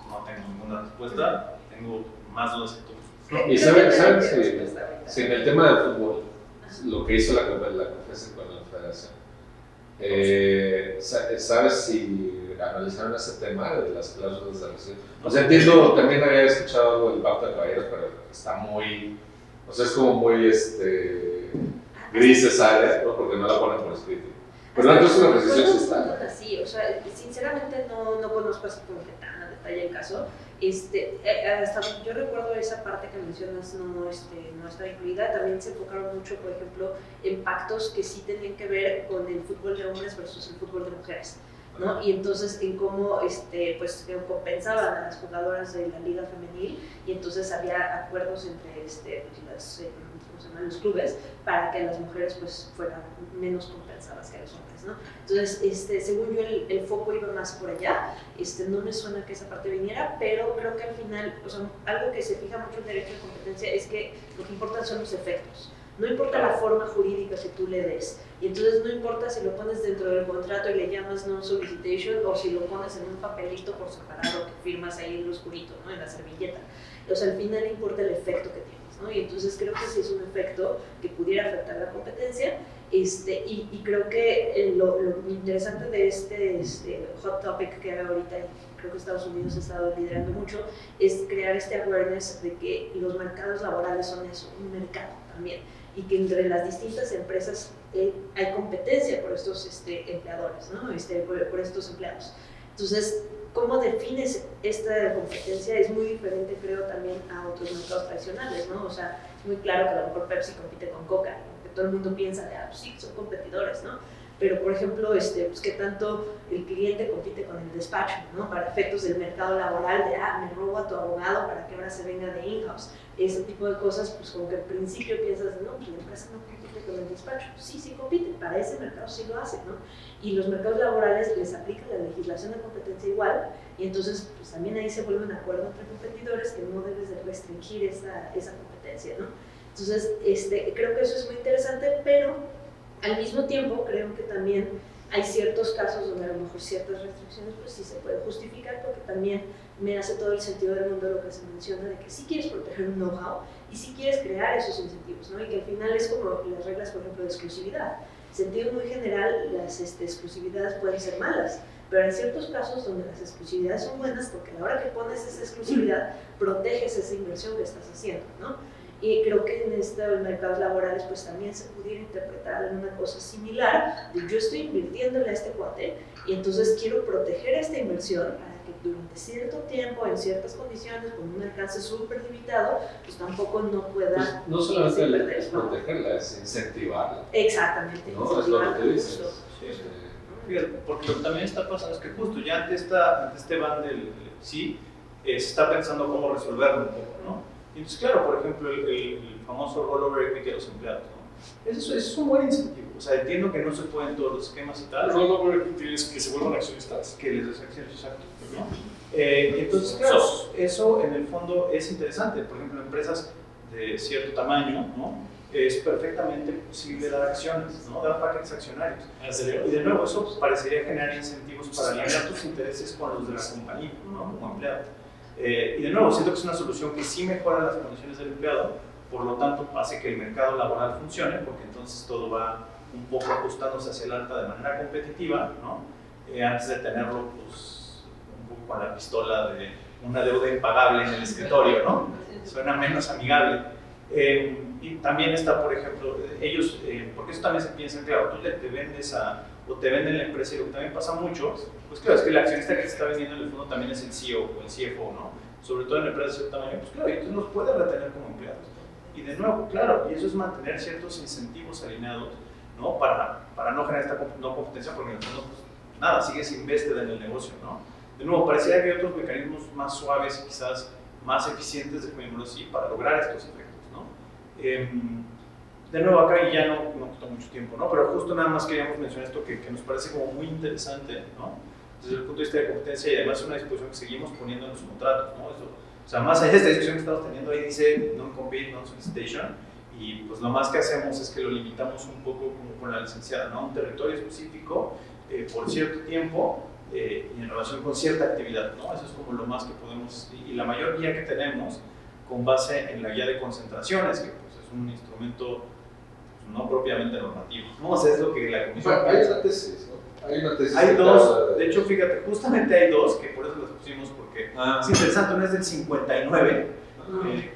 no tengo ninguna respuesta, tengo más dudas que tú. Y saben si en el tema del fútbol, lo que hizo la conferencia con la federación, ¿sabes si analizaron ese tema de las cláusulas de rescisión? O sea, entiendo, también había escuchado algo del pacto de caballeros, pero está muy, o sea, es como muy gris esa área, ¿no? Porque no la ponen por escrito. Pero la cláusula de rescisión sí está. Así, o sea, sinceramente no conozco así como que tan a detalle el caso. Hasta yo recuerdo esa parte que mencionas no está incluida. También se enfocaron mucho, por ejemplo, en pactos que sí tenían que ver con el fútbol de hombres versus el fútbol de mujeres, ¿no? Y entonces en cómo pues compensaban a las jugadoras de la liga femenil, y entonces había acuerdos entre los clubes para que las mujeres pues fueran menos compensadas que los hombres, ¿no? Entonces, según yo el foco iba más por allá. No me suena que esa parte viniera, pero creo que al final, o sea, algo que se fija mucho en derecho de competencia es que lo que importa son los efectos. No importa la forma jurídica que tú le des, y entonces no importa si lo pones dentro del contrato y le llamas non-solicitation, o si lo pones en un papelito por separado que firmas ahí en lo oscurito, ¿no? En la servilleta. O sea, al final importa el efecto que tienes, ¿no? Y entonces creo que sí es un efecto que pudiera afectar la competencia, y creo que lo interesante de este hot topic que hay ahorita, y creo que Estados Unidos ha estado liderando mucho, es crear este awareness de que los mercados laborales son eso, un mercado también, y que entre las distintas empresas hay competencia por estos empleadores, ¿no? Por estos empleados. Entonces, cómo defines esta competencia es muy diferente, creo, también a otros mercados tradicionales, ¿no? O sea, es muy claro que a lo mejor Pepsi compite con Coca, que todo el mundo piensa de, pues sí, son competidores, ¿no? Pero, por ejemplo, pues qué tanto el cliente compite con el despacho, ¿no? Para efectos del mercado laboral, de, me robo a tu abogado para que ahora se venga de in-house. Ese tipo de cosas, pues como que al principio piensas, no, pues la empresa no compite con el despacho. Sí compite, para ese mercado sí lo hace, ¿no? Y los mercados laborales les aplica la legislación de competencia igual, y entonces pues también ahí se vuelve un acuerdo entre competidores que no debes de restringir esa competencia, ¿no? Entonces, creo que eso es muy interesante, pero al mismo tiempo creo que también hay ciertos casos donde a lo mejor ciertas restricciones pues sí se pueden justificar, porque también me hace todo el sentido del mundo lo que se menciona de que sí quieres proteger un know-how y sí quieres crear esos incentivos, ¿no? Y que al final es como las reglas, por ejemplo, de exclusividad. En sentido muy general, las exclusividades pueden ser malas, pero hay ciertos casos donde las exclusividades son buenas, porque a la hora que pones esa exclusividad proteges esa inversión que estás haciendo, ¿no? Y creo que en estos mercados laborales pues también se pudiera interpretar alguna cosa similar, de yo estoy invirtiéndole a este cuate y entonces quiero proteger esta inversión para que durante cierto tiempo, en ciertas condiciones, con un alcance súper limitado, pues tampoco no pueda... Pues no solamente es protegerla, es incentivarla. Exactamente. No, es lo que te dices. Fíjate, porque lo que también está pasando es que justo ya ante este ban del sí, se está pensando cómo resolverlo un poco, ¿no? Entonces, claro, por ejemplo, el famoso rollover equity de los empleados, ¿no? Eso es un buen incentivo. O sea, entiendo que no se pueden todos los esquemas y tal. El rollover equity es que se vuelvan accionistas. Que les des acciones, exacto, ¿no? Entonces, claro, eso en el fondo es interesante. Por ejemplo, en empresas de cierto tamaño, ¿no? Es perfectamente posible dar acciones, ¿no? Dar paquetes accionarios. ¿En serio? Y de nuevo, eso parecería generar incentivos para alinear tus intereses con los de la compañía, ¿no? Como empleado. Y de nuevo, siento que es una solución que sí mejora las condiciones del empleado, por lo tanto hace que el mercado laboral funcione, porque entonces todo va un poco ajustándose hacia el alta de manera competitiva, ¿no? Antes de tenerlo pues, un poco con la pistola de una deuda impagable en el escritorio, ¿no? Suena menos amigable. Y también está, por ejemplo, ellos, porque eso también se piensa, claro, tú te vendes o te venden la empresa, y lo que también pasa mucho, pues claro, es que el accionista que se está vendiendo en el fondo también es el CEO o el CFO, ¿no? Sobre todo en empresas de cierto tamaño, pues claro, y entonces los puede retener como empleados. Y de nuevo, claro, y eso es mantener ciertos incentivos alineados, ¿no? Para no generar esta no competencia, porque en el fondo, pues nada, sigues invested en el negocio, ¿no? De nuevo, parecería que hay otros mecanismos más suaves y quizás más eficientes, dejémoslo así, para lograr estos efectos, ¿no? De nuevo, acá y ya no costó mucho tiempo, ¿no? Pero justo nada más queríamos mencionar esto que nos parece como muy interesante, ¿no? Desde el punto de vista de competencia, y además es una disposición que seguimos poniendo en los contratos, ¿no? Eso, o sea, más allá de esta discusión que estamos teniendo, ahí dice non-compete, non-solicitation, Y pues lo más que hacemos es que lo limitamos un poco como con la licenciada, ¿no? Un territorio específico por cierto tiempo y en relación con cierta actividad, ¿no? Eso es como lo más que podemos, y la mayor guía que tenemos con base en la guía de concentraciones, que pues es un instrumento pues, no propiamente normativo, ¿no? O sea, es lo que la comisión... Bueno, hay una tesis, ¿no? Hay una tesis. Hay dos, de hecho, fíjate, justamente hay dos, que por eso las pusimos, porque es interesante, una es del 59,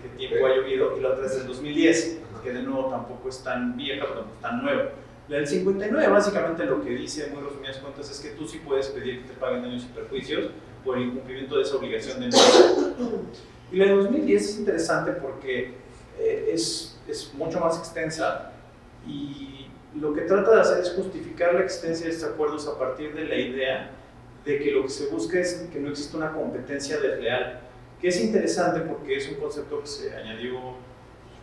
que tiempo ha llovido, y la otra es del 2010, que de nuevo tampoco es tan vieja, pero tampoco es tan nueva. La del 59 básicamente lo que dice, muy resumidas cuentas, es que tú sí puedes pedir que te paguen daños y perjuicios por el incumplimiento de esa obligación de emisión. Y la de 2010 es interesante porque es mucho más extensa y lo que trata de hacer es justificar la existencia de estos acuerdos a partir de la idea de que lo que se busca es que no exista una competencia desleal, que es interesante porque es un concepto que se añadió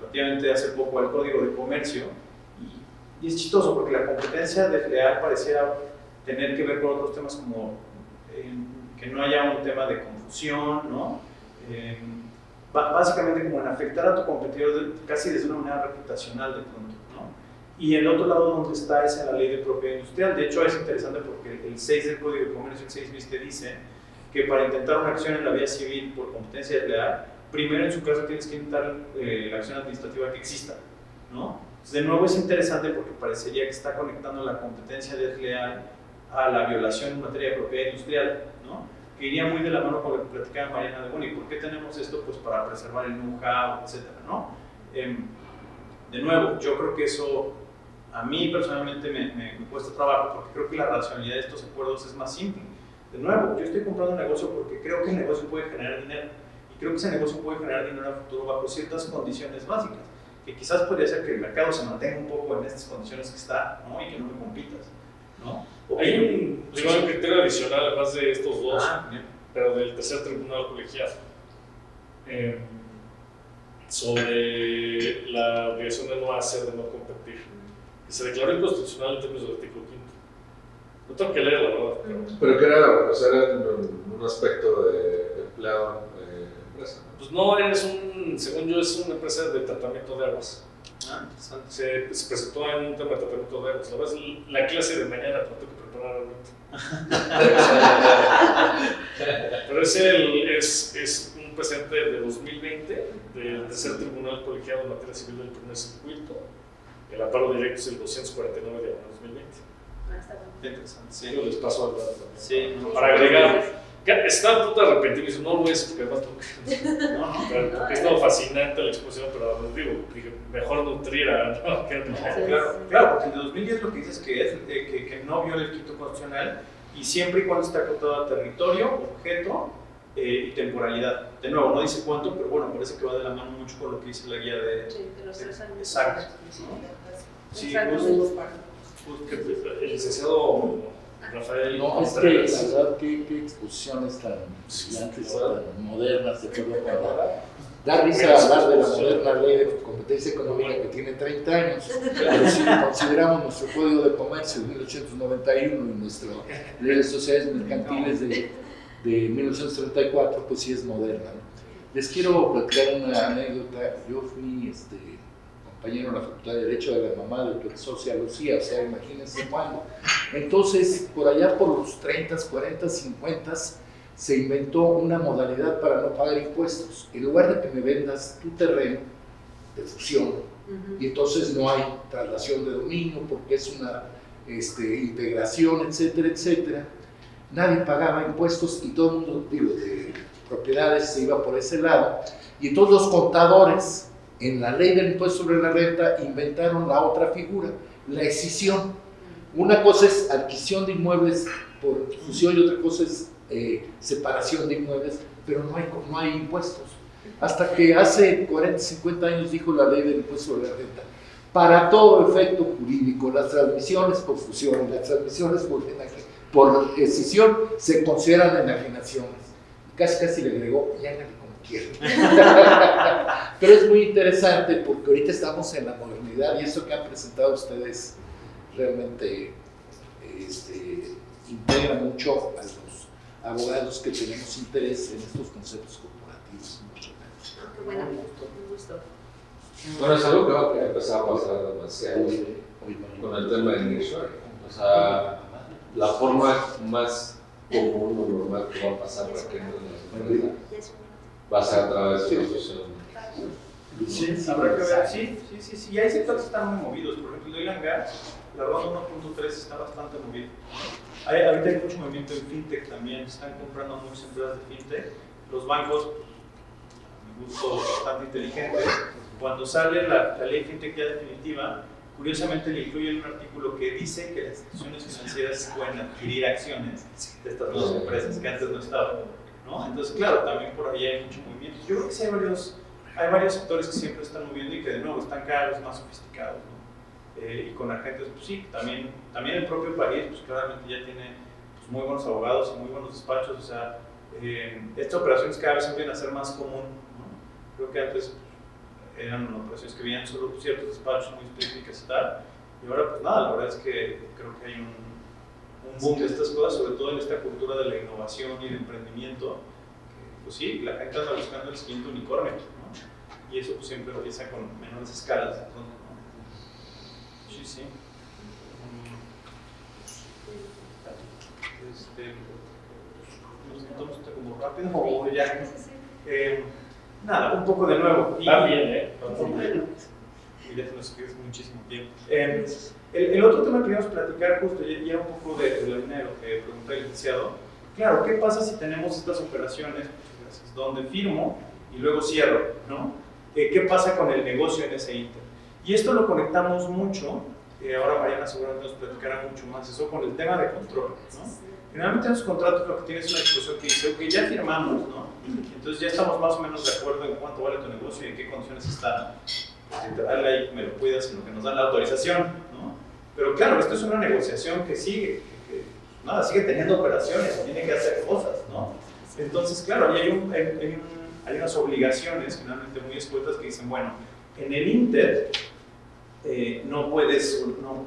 relativamente hace poco al Código de Comercio y es chistoso porque la competencia desleal pareciera tener que ver con otros temas como que no haya un tema de confusión, ¿no? Básicamente como en afectar a tu competidor casi desde una manera reputacional de pronto, ¿no? Y el otro lado donde está es en la ley de propiedad industrial. De hecho es interesante porque el 6 del Código de Comercio, el 6 bis te dice que para intentar una acción en la vía civil por competencia desleal, primero en su caso tienes que intentar la acción administrativa que exista, ¿no? De nuevo es interesante porque parecería que está conectando la competencia desleal a la violación en materia de propiedad industrial, ¿no? Que iría muy de la mano con lo que platicaba Mariana de, bueno, ¿y por qué tenemos esto? Pues para preservar el know-how, etcétera, ¿no? De nuevo, yo creo que eso a mí personalmente me cuesta trabajo porque creo que la racionalidad de estos acuerdos es más simple. De nuevo, yo estoy comprando un negocio porque creo que el negocio puede generar dinero y creo que ese negocio puede generar dinero a futuro bajo ciertas condiciones básicas, que quizás podría ser que el mercado se mantenga un poco en estas condiciones que está, ¿no? Y que no me compitas, ¿no? Hay un criterio adicional además de estos dos, bien. pero del tercer tribunal colegiado, sobre la obligación de no hacer, de no competir, que se declaró inconstitucional en términos del artículo 5. No tengo que leer, la verdad. Pero que era, o sea, era un aspecto de empleado de empresa. Pues no, según yo, es una empresa de tratamiento de aguas. Interesante. Se presentó en un tema de tratamiento de aguas. La verdad es la clase de mañana, pero tengo que preparar ahorita. Pero es un presente de 2020 del tercer tribunal colegiado en materia civil del primer circuito. El amparo directo es el 249 de 2020. Interesante, sí. Yo les paso al lado también. Sí, Para agregar. Está a punto de arrepentir y dice, no lo es, porque además porque es todo fascinante la exposición, pero dije, mejor nutriera, ¿no? Claro, porque el de 2010 lo que dice es que no viola el quinto constitucional y siempre y cuando esté acotado a territorio, objeto y temporalidad. De nuevo, no dice cuánto, pero bueno, parece que va de la mano mucho con lo que dice la guía de... Sí, de los 3 años. Exacto. Sí, El licenciado Rafael. No, es que la verdad, qué exposiciones tan brillantes, tan modernas, de acuerdo con da risa hablar de la moderna ley de competencia económica que tiene 30 años, pero si consideramos nuestro Código de Comercio de 1891 y nuestra Ley de Sociedades Mercantiles de 1934, pues sí es moderna, ¿no? Les quiero platicar una anécdota. Yo fui compañero en la Facultad de Derecho de la mamá del profesor Lucía, o sea, imagínense cuándo. Entonces, por allá por los 30, 40, 50, se inventó una modalidad para no pagar impuestos. En lugar de que me vendas tu terreno de fusión, y entonces no hay traslación de dominio porque es una integración, etcétera, etcétera, nadie pagaba impuestos y todo el mundo, de propiedades se iba por ese lado, y entonces los contadores en la ley del impuesto sobre la renta inventaron la otra figura, la escisión. Una cosa es adquisición de inmuebles por fusión y otra cosa es separación de inmuebles, pero no hay impuestos. Hasta que hace 40, 50 años dijo la ley del impuesto sobre la renta, para todo efecto jurídico, las transmisiones por fusión y las transmisiones por escisión se consideran enajenaciones. Casi le agregó, y háganle como quieran. Pero es muy interesante porque ahorita estamos en la modernidad y eso que han presentado ustedes realmente integra mucho a los abogados que tenemos interés en estos conceptos corporativos. Qué bueno, un gusto. Bueno, es algo que va a empezar a pasar demasiado con el tema de nearshoring. O sea, la forma más común o normal que va a pasar para que entren las empresas va a ser a través de una fusión. Sí, habrá que ver. Sí. Y hay sectores que están muy movidos. Por ejemplo, el oil and gas, la ronda 1.3 está bastante movida. Ahorita hay mucho movimiento en fintech también. Están comprando muchas empresas de fintech. Los bancos, a mi gusto, bastante inteligentes. Cuando sale la ley fintech ya definitiva, curiosamente le incluye un artículo que dice que las instituciones financieras pueden adquirir acciones de estas nuevas empresas que antes no estaban, ¿no? Entonces, claro, también por ahí hay mucho movimiento. Yo creo que sí hay varios sectores que siempre están moviendo y que de nuevo están cada vez más sofisticados, ¿no? Y con agentes, pues sí, también el propio país, pues claramente ya tiene pues, muy buenos abogados y muy buenos despachos. O sea, estas operaciones cada vez empiezan a ser más común, ¿no? Creo que antes eran operaciones que veían solo ciertos despachos muy específicas y tal, y ahora pues nada, la verdad es que creo que hay un boom de estas cosas, sobre todo en esta cultura de la innovación y el emprendimiento, que pues sí, la gente anda buscando el siguiente unicornio, ¿no? Y eso pues siempre empieza con menores escalas, ¿no? Sí. Nos sentamos como rápido o ya. Nada, un poco de nuevo. Está bien, Y ya nos queda muchísimo tiempo. El otro tema que queríamos platicar justo ya un poco de la línea de lo que preguntó el licenciado. Claro, ¿qué pasa si tenemos estas operaciones donde firmo y luego cierro, ¿no? ¿Qué pasa con el negocio en ese inter? Y esto lo conectamos mucho, ahora Mariana seguramente nos platicará mucho más eso, con el tema de control, ¿no? Generalmente en los contratos lo que tienes es una discusión que dice, ok, ya firmamos, ¿no? Entonces ya estamos más o menos de acuerdo en cuánto vale tu negocio y en qué condiciones está. Literal ahí me lo cuidas en lo que nos dan la autorización, ¿no? Pero claro, esto es una negociación que sigue, sigue teniendo operaciones, tiene que hacer cosas, ¿no? Entonces, claro, hay unas obligaciones generalmente muy escuetas que dicen, bueno, en el Inter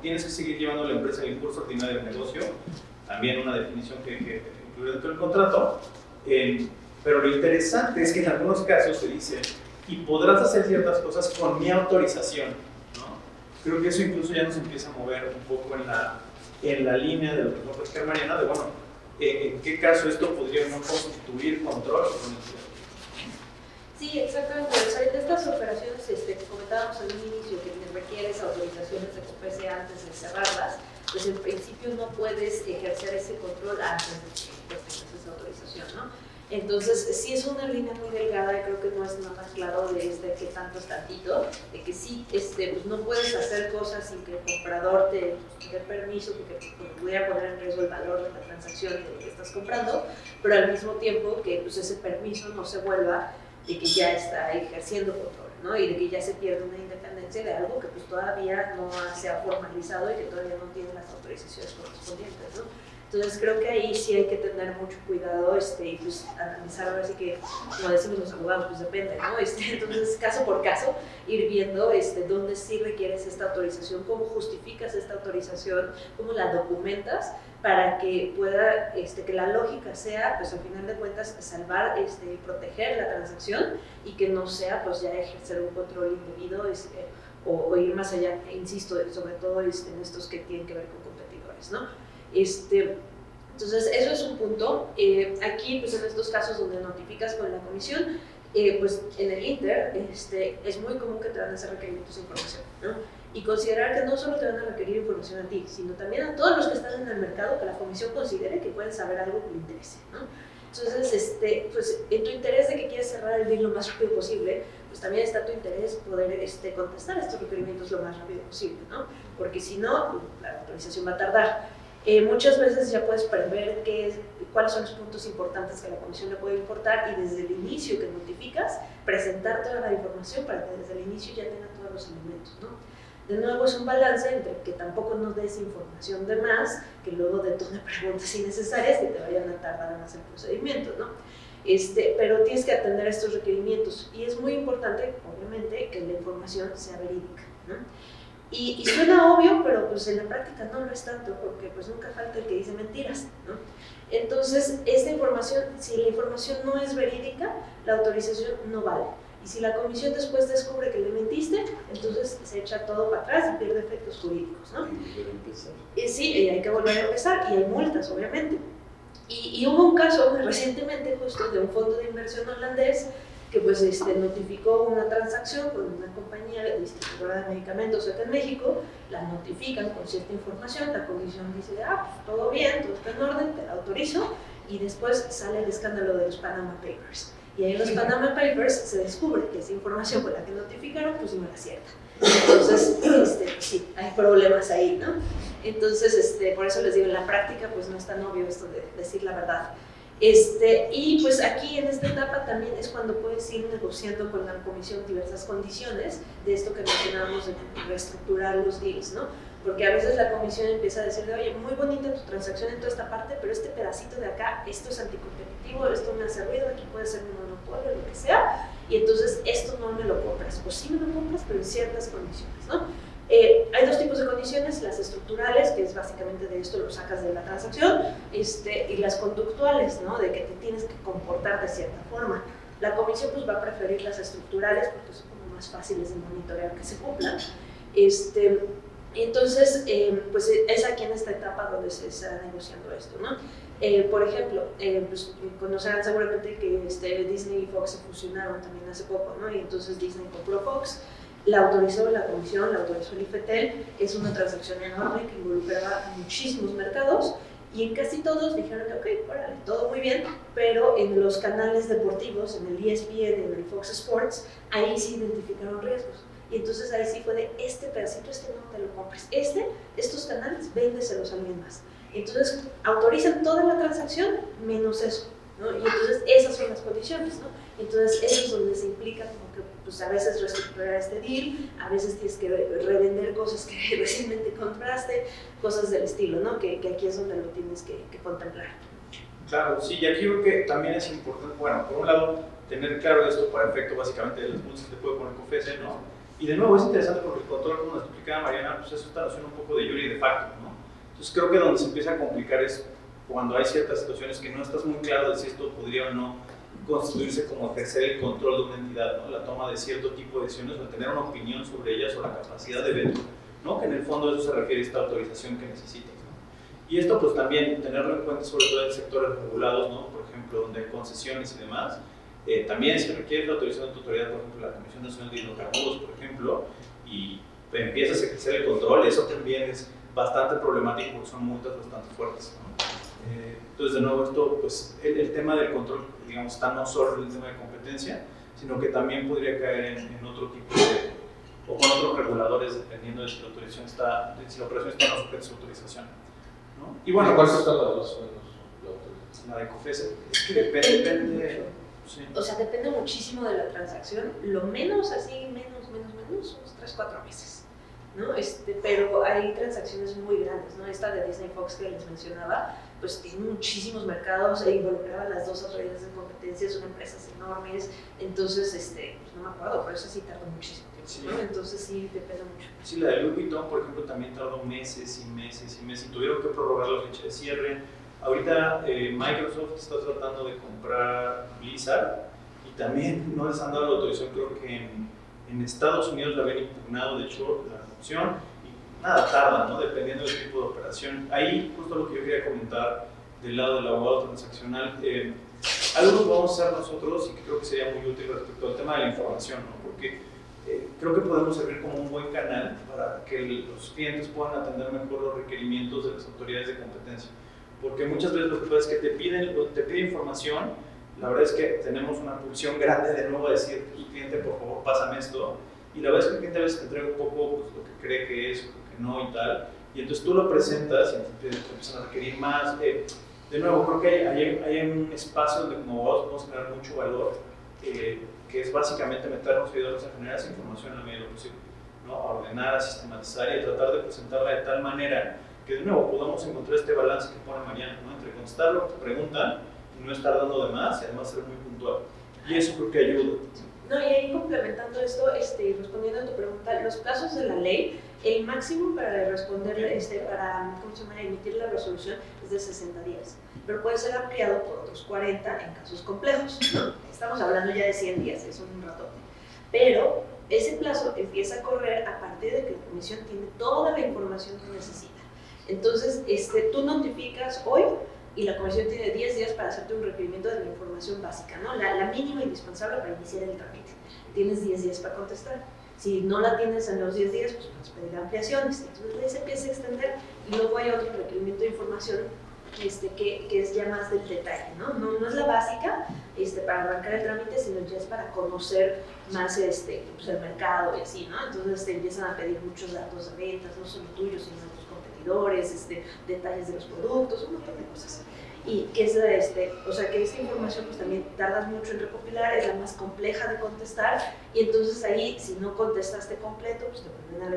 tienes que seguir llevando la empresa en el curso ordinario del negocio, también una definición que incluye dentro del contrato, pero lo interesante es que en algunos casos se dice, y podrás hacer ciertas cosas con mi autorización, ¿no? Creo que eso incluso ya nos empieza a mover un poco en la línea de lo que nos va a platicar Mariana, de bueno, en qué caso esto podría no constituir control. Sí, exactamente. O sea, de estas operaciones que comentábamos al inicio, que requieres autorizaciones de COFESE antes de cerrarlas, pues en principio no puedes ejercer ese control antes de que tengas esa autorización, ¿no? Entonces, sí es una línea muy delgada y creo que no es nada claro de qué tanto es tantito, de que sí, pues no puedes hacer cosas sin que el comprador te dé permiso, porque pudiera poner en riesgo el valor de la transacción de lo que estás comprando, pero al mismo tiempo que pues, ese permiso no se vuelva de que ya está ejerciendo control, ¿no? Y de que ya se pierde una independencia de algo que pues todavía no se ha formalizado y que todavía no tiene las autorizaciones correspondientes, ¿no? Entonces creo que ahí sí hay que tener mucho cuidado y pues analizar ahora sí que, como decimos los abogados, pues depende, ¿no? Entonces caso por caso ir viendo dónde sí requieres esta autorización, cómo justificas esta autorización, cómo la documentas para que pueda, que la lógica sea, pues al final de cuentas, salvar y proteger la transacción y que no sea pues ya ejercer un control indebido o ir más allá, insisto, sobre todo en estos que tienen que ver con competidores, ¿no? Entonces, eso es un punto. Aquí, pues en estos casos donde notificas con la comisión, pues en el Inter es muy común que te van a hacer requerimientos de información, ¿no? Y considerar que no solo te van a requerir información a ti, sino también a todos los que están en el mercado que la comisión considere que pueden saber algo que le interese, ¿no? Entonces, pues en tu interés de que quieres cerrar el deal lo más rápido posible, pues también está tu interés poder contestar estos requerimientos lo más rápido posible, ¿no? Porque si no, pues, la autorización va a tardar. Muchas veces ya puedes prever cuáles son los puntos importantes que a la comisión le puede importar y desde el inicio que notificas, presentar toda la información para que desde el inicio ya tenga todos los elementos, ¿no? De nuevo es un balance entre que tampoco nos des información de más, que luego detone preguntas innecesarias que te vayan a tardar en hacer el procedimiento, ¿no? Pero tienes que atender a estos requerimientos y es muy importante, obviamente, que la información sea verídica, ¿no? Y suena obvio, pero pues en la práctica no lo es tanto, porque pues nunca falta el que dice mentiras, ¿no? Entonces, esta información, si la información no es verídica, la autorización no vale. Y si la comisión después descubre que le mentiste, entonces se echa todo para atrás y pierde efectos jurídicos, ¿no? Sí, hay que volver a empezar y hay multas, obviamente. Y hubo un caso recientemente justo de un fondo de inversión holandés que pues notificó una transacción con una compañía distribuidora de medicamentos acá en México, la notifican con cierta información, la comisión dice, pues todo bien, todo está en orden, te la autorizo, y después sale el escándalo de los Panama Papers. Y ahí en los Panama Papers se descubre que esa información con la que notificaron, pues no era cierta. Entonces, sí, hay problemas ahí, ¿no? Entonces, por eso les digo, en la práctica, pues no es tan obvio esto de decir la verdad. Y pues aquí en esta etapa también es cuando puedes ir negociando con la comisión diversas condiciones de esto que mencionábamos de reestructurar los deals, ¿no? Porque a veces la comisión empieza a decirle, oye, muy bonita tu transacción en toda esta parte, pero este pedacito de acá, esto es anticompetitivo, esto me hace ruido, aquí puede ser un monopolio, lo que sea, y entonces esto no me lo compras, o sí me lo compras, pero en ciertas condiciones, ¿no? Hay dos tipos de condiciones, las estructurales, que es básicamente de esto lo sacas de la transacción, y las conductuales, ¿no? De que te tienes que comportar de cierta forma. La comisión pues va a preferir las estructurales porque son como más fáciles de monitorear que se cumplan. Entonces, pues es aquí en esta etapa donde se está negociando esto, ¿no? Por ejemplo, pues conocerán seguramente que Disney y Fox se fusionaron también hace poco, ¿no? Y entonces Disney compró Fox, la autorizó la comisión, la autorizó el IFETEL, es una transacción enorme que involucraba muchísimos mercados y en casi todos dijeron, ok, órale, todo muy bien, pero en los canales deportivos, en el ESPN, en el Fox Sports, ahí sí identificaron riesgos. Y entonces ahí sí fue de este pedacito, no te lo compres, estos canales, véndeselos a alguien más. Entonces autorizan toda la transacción menos eso, ¿no? Y entonces esas son las condiciones, ¿no? Entonces eso es donde se implica como que pues a veces reestructurar este deal, a veces tienes que revender cosas que recientemente compraste, cosas del estilo, ¿no? Que aquí es donde lo tienes que contemplar. Claro, sí, y aquí creo que también es importante, bueno, por un lado, tener claro esto para efecto básicamente de las multas que te puede poner COFECE, ¿no? Y de nuevo es interesante porque el control, como nos explicaba Mariana, pues es esta noción un poco de jure y de facto, ¿no? Entonces creo que donde se empieza a complicar es cuando hay ciertas situaciones que no estás muy claro de si esto podría o no constituirse como ejercer el control de una entidad, ¿no? La toma de cierto tipo de decisiones o tener una opinión sobre ellas o la capacidad de veto, ¿no? Que en el fondo eso se refiere a esta autorización que necesitas, ¿no? Y esto pues también tenerlo en cuenta sobre todo en sectores regulados, ¿no? Por ejemplo, donde hay concesiones y demás, también se requiere la autorización de tu autoridad, por ejemplo, la Comisión Nacional de Hidrocarburos, por ejemplo, y empiezas a ejercer el control, eso también es bastante problemático porque son multas bastante fuertes, ¿no? Entonces, de nuevo, esto, pues, el tema del control, digamos, está no solo en el tema de competencia, sino que también podría caer en otro tipo de, o con otros reguladores, dependiendo de si la operación está no sujeta a su autorización, ¿no? Y bueno, ¿cuánto está la de los sueldos? La de COFECE, es que depende. Sí. O sea, depende muchísimo de la transacción, lo menos así, menos, unos 3-4 meses, ¿no? Pero hay transacciones muy grandes, ¿no? Esta de Disney Fox que les mencionaba, pues tiene muchísimos mercados e involucraba las dos autoridades de competencia, son empresas enormes, entonces, pues no me acuerdo, pero eso sí tardó muchísimo tiempo, sí. ¿no? Entonces sí, depende mucho. Sí, la de Louis Vuitton, por ejemplo, también tardó meses y tuvieron que prorrogar la fecha de cierre. Ahorita Microsoft está tratando de comprar Blizzard y también no les han dado la autorización, creo que en Estados Unidos la habían impugnado, de hecho, la opción, y nada, tarda, ¿no? Dependiendo del tipo de operación. Ahí, justo lo que yo quería comentar del lado del abogado transaccional, algo que vamos a hacer nosotros y que creo que sería muy útil respecto al tema de la información, ¿no? Porque creo que podemos servir como un buen canal para que los clientes puedan atender mejor los requerimientos de las autoridades de competencia. Porque muchas veces lo que pasa es que te piden información, la verdad es que tenemos una pulsión grande de nuevo a decir al cliente, por favor, pásame esto, y la verdad es que el cliente a veces te entrega un poco pues, lo que cree que es, lo que no y tal, y entonces tú lo presentas y te empiezan a requerir más. De nuevo, creo que hay un espacio donde como abogados podemos generar mucho valor, que es básicamente meternos ayudarnos a generar esa información en la medida de lo posible, ¿no? A ordenar, a sistematizar y a tratar de presentarla de tal manera que de nuevo podamos encontrar este balance que pone Mariana, ¿no? Entre contestar lo que te preguntan y no estar dando de más y además ser muy puntual. Y eso creo que ayuda. No, y ahí complementando esto, y respondiendo a tu pregunta, los plazos de la ley, el máximo para responder, para emitir la resolución es de 60 días, pero puede ser ampliado por otros 40 en casos complejos, ¿no? Estamos hablando ya de 100 días, es un ratote. Pero ese plazo empieza a correr a partir de que la comisión tiene toda la información que necesita. Entonces, tú notificas hoy y la comisión tiene 10 días para hacerte un requerimiento de la información básica, ¿no? La mínima indispensable para iniciar el trámite. Tienes 10 días para contestar. Si no la tienes en los 10 días, pues puedes pedir ampliaciones. Entonces, ahí se empieza a extender y luego hay otro requerimiento de información que es ya más del detalle, ¿no? No es la básica para arrancar el trámite, sino ya es para conocer más pues el mercado y así, ¿no? Entonces te empiezan a pedir muchos datos de ventas, no solo tuyos, sino de tus competidores, detalles de los productos, un montón de cosas. Y que o sea, que esa información pues también tardas mucho en recopilar, es la más compleja de contestar, y entonces ahí, si no contestaste completo, pues te pueden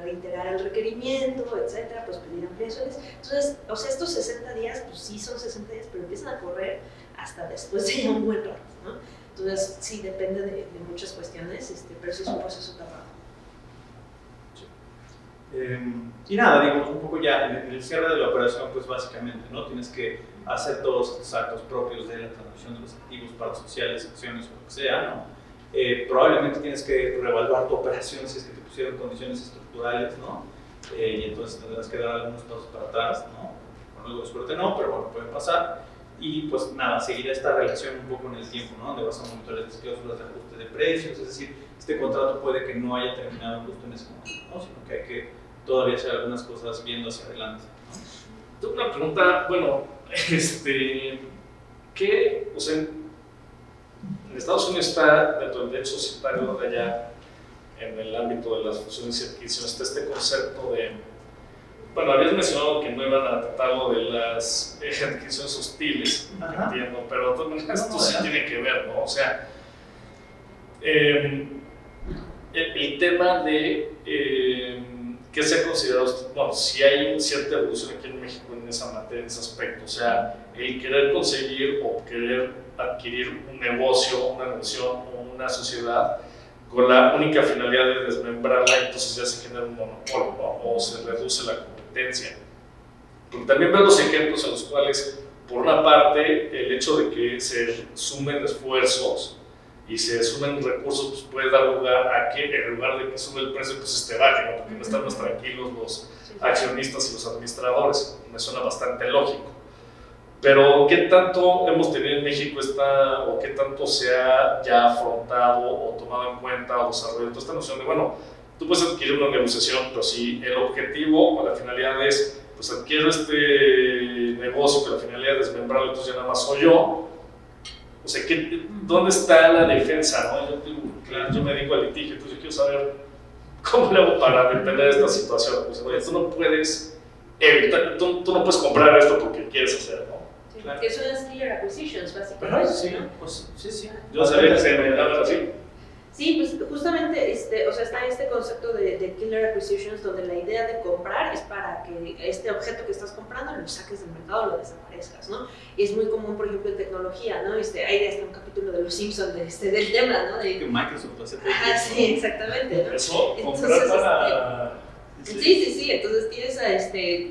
reiterar el requerimiento, etcétera, pues pedir ampliaciones. Entonces, o sea, estos 60 días, pues sí son 60 días, pero empiezan a correr hasta después de un buen rato, ¿no? Entonces, sí, depende de muchas cuestiones, pero sí es un proceso tardado. Y nada, digamos, un poco ya en el cierre de la operación, pues básicamente, ¿no? Tienes que hacer todos estos actos propios de la transmisión de los activos, pagos sociales, acciones o lo que sea, ¿no? Probablemente tienes que reevaluar tu operación si es que te pusieron condiciones estructurales, ¿no? Y entonces tendrás que dar algunos pasos para atrás, ¿no? Con algo de suerte no, pero bueno, puede pasar. Y pues nada, seguir esta relación un poco en el tiempo, ¿no? Donde vas a monitorear estas cláusulas de ajuste de precios, es decir, este contrato puede que no haya terminado justo en ese momento, ¿no? Sino que hay que todavía hacer algunas cosas viendo hacia adelante, ¿no? Tengo una pregunta, bueno, ¿qué, o sea, en Estados Unidos está dentro del derecho societario de allá, en el ámbito de las fusiones y adquisiciones, está este concepto de, bueno, habías mencionado que no iban a tratar lo de las adquisiciones hostiles, entiendo, pero de todas maneras esto sí tiene que ver, ¿no? O sea, el tema de ¿qué se ha considerado? Bueno, si hay cierta evolución aquí en México en esa materia, en ese aspecto, o sea, el querer conseguir o querer adquirir un negocio, una negocio o una sociedad con la única finalidad de desmembrarla, entonces ya se genera un monopolio, ¿no? O se reduce la competencia. Porque también veo los ejemplos en los cuales, por una parte, el hecho de que se sumen esfuerzos y se sumen recursos, pues puede dar lugar a que en lugar de que sube el precio, pues baje, ¿no? Porque no están más tranquilos los accionistas y los administradores. Me suena bastante lógico. Pero ¿qué tanto hemos tenido en México o qué tanto se ha ya afrontado o tomado en cuenta o desarrollado toda esta noción de, bueno, tú puedes adquirir una negociación, pero si el objetivo o la finalidad es, pues adquiero este negocio con la finalidad de desmembrarlo, entonces ya nada más soy yo. O sea, ¿dónde está la defensa? ¿No? Yo me dedico al litigio, entonces yo quiero saber cómo le hago para detener esta situación. Pues, oye, tú no puedes evitar, tú no puedes comprar esto porque quieres hacer, ¿no? Sí, claro. Que son las clear acquisitions, básicamente. Sí, ¿no? pues sí. Yo sabía que se me llama así. Sí, pues justamente o sea, está este concepto de killer acquisitions, donde la idea de comprar es para que este objeto que estás comprando lo saques del mercado o lo desaparezcas, ¿no? Y es muy común, por ejemplo, en tecnología, ¿no? Hay hasta un capítulo de Los Simpsons del tema, ¿no? Que Microsoft hace. Sí, exactamente, ¿no? Eso, comprar Entonces, para... Sí, entonces tienes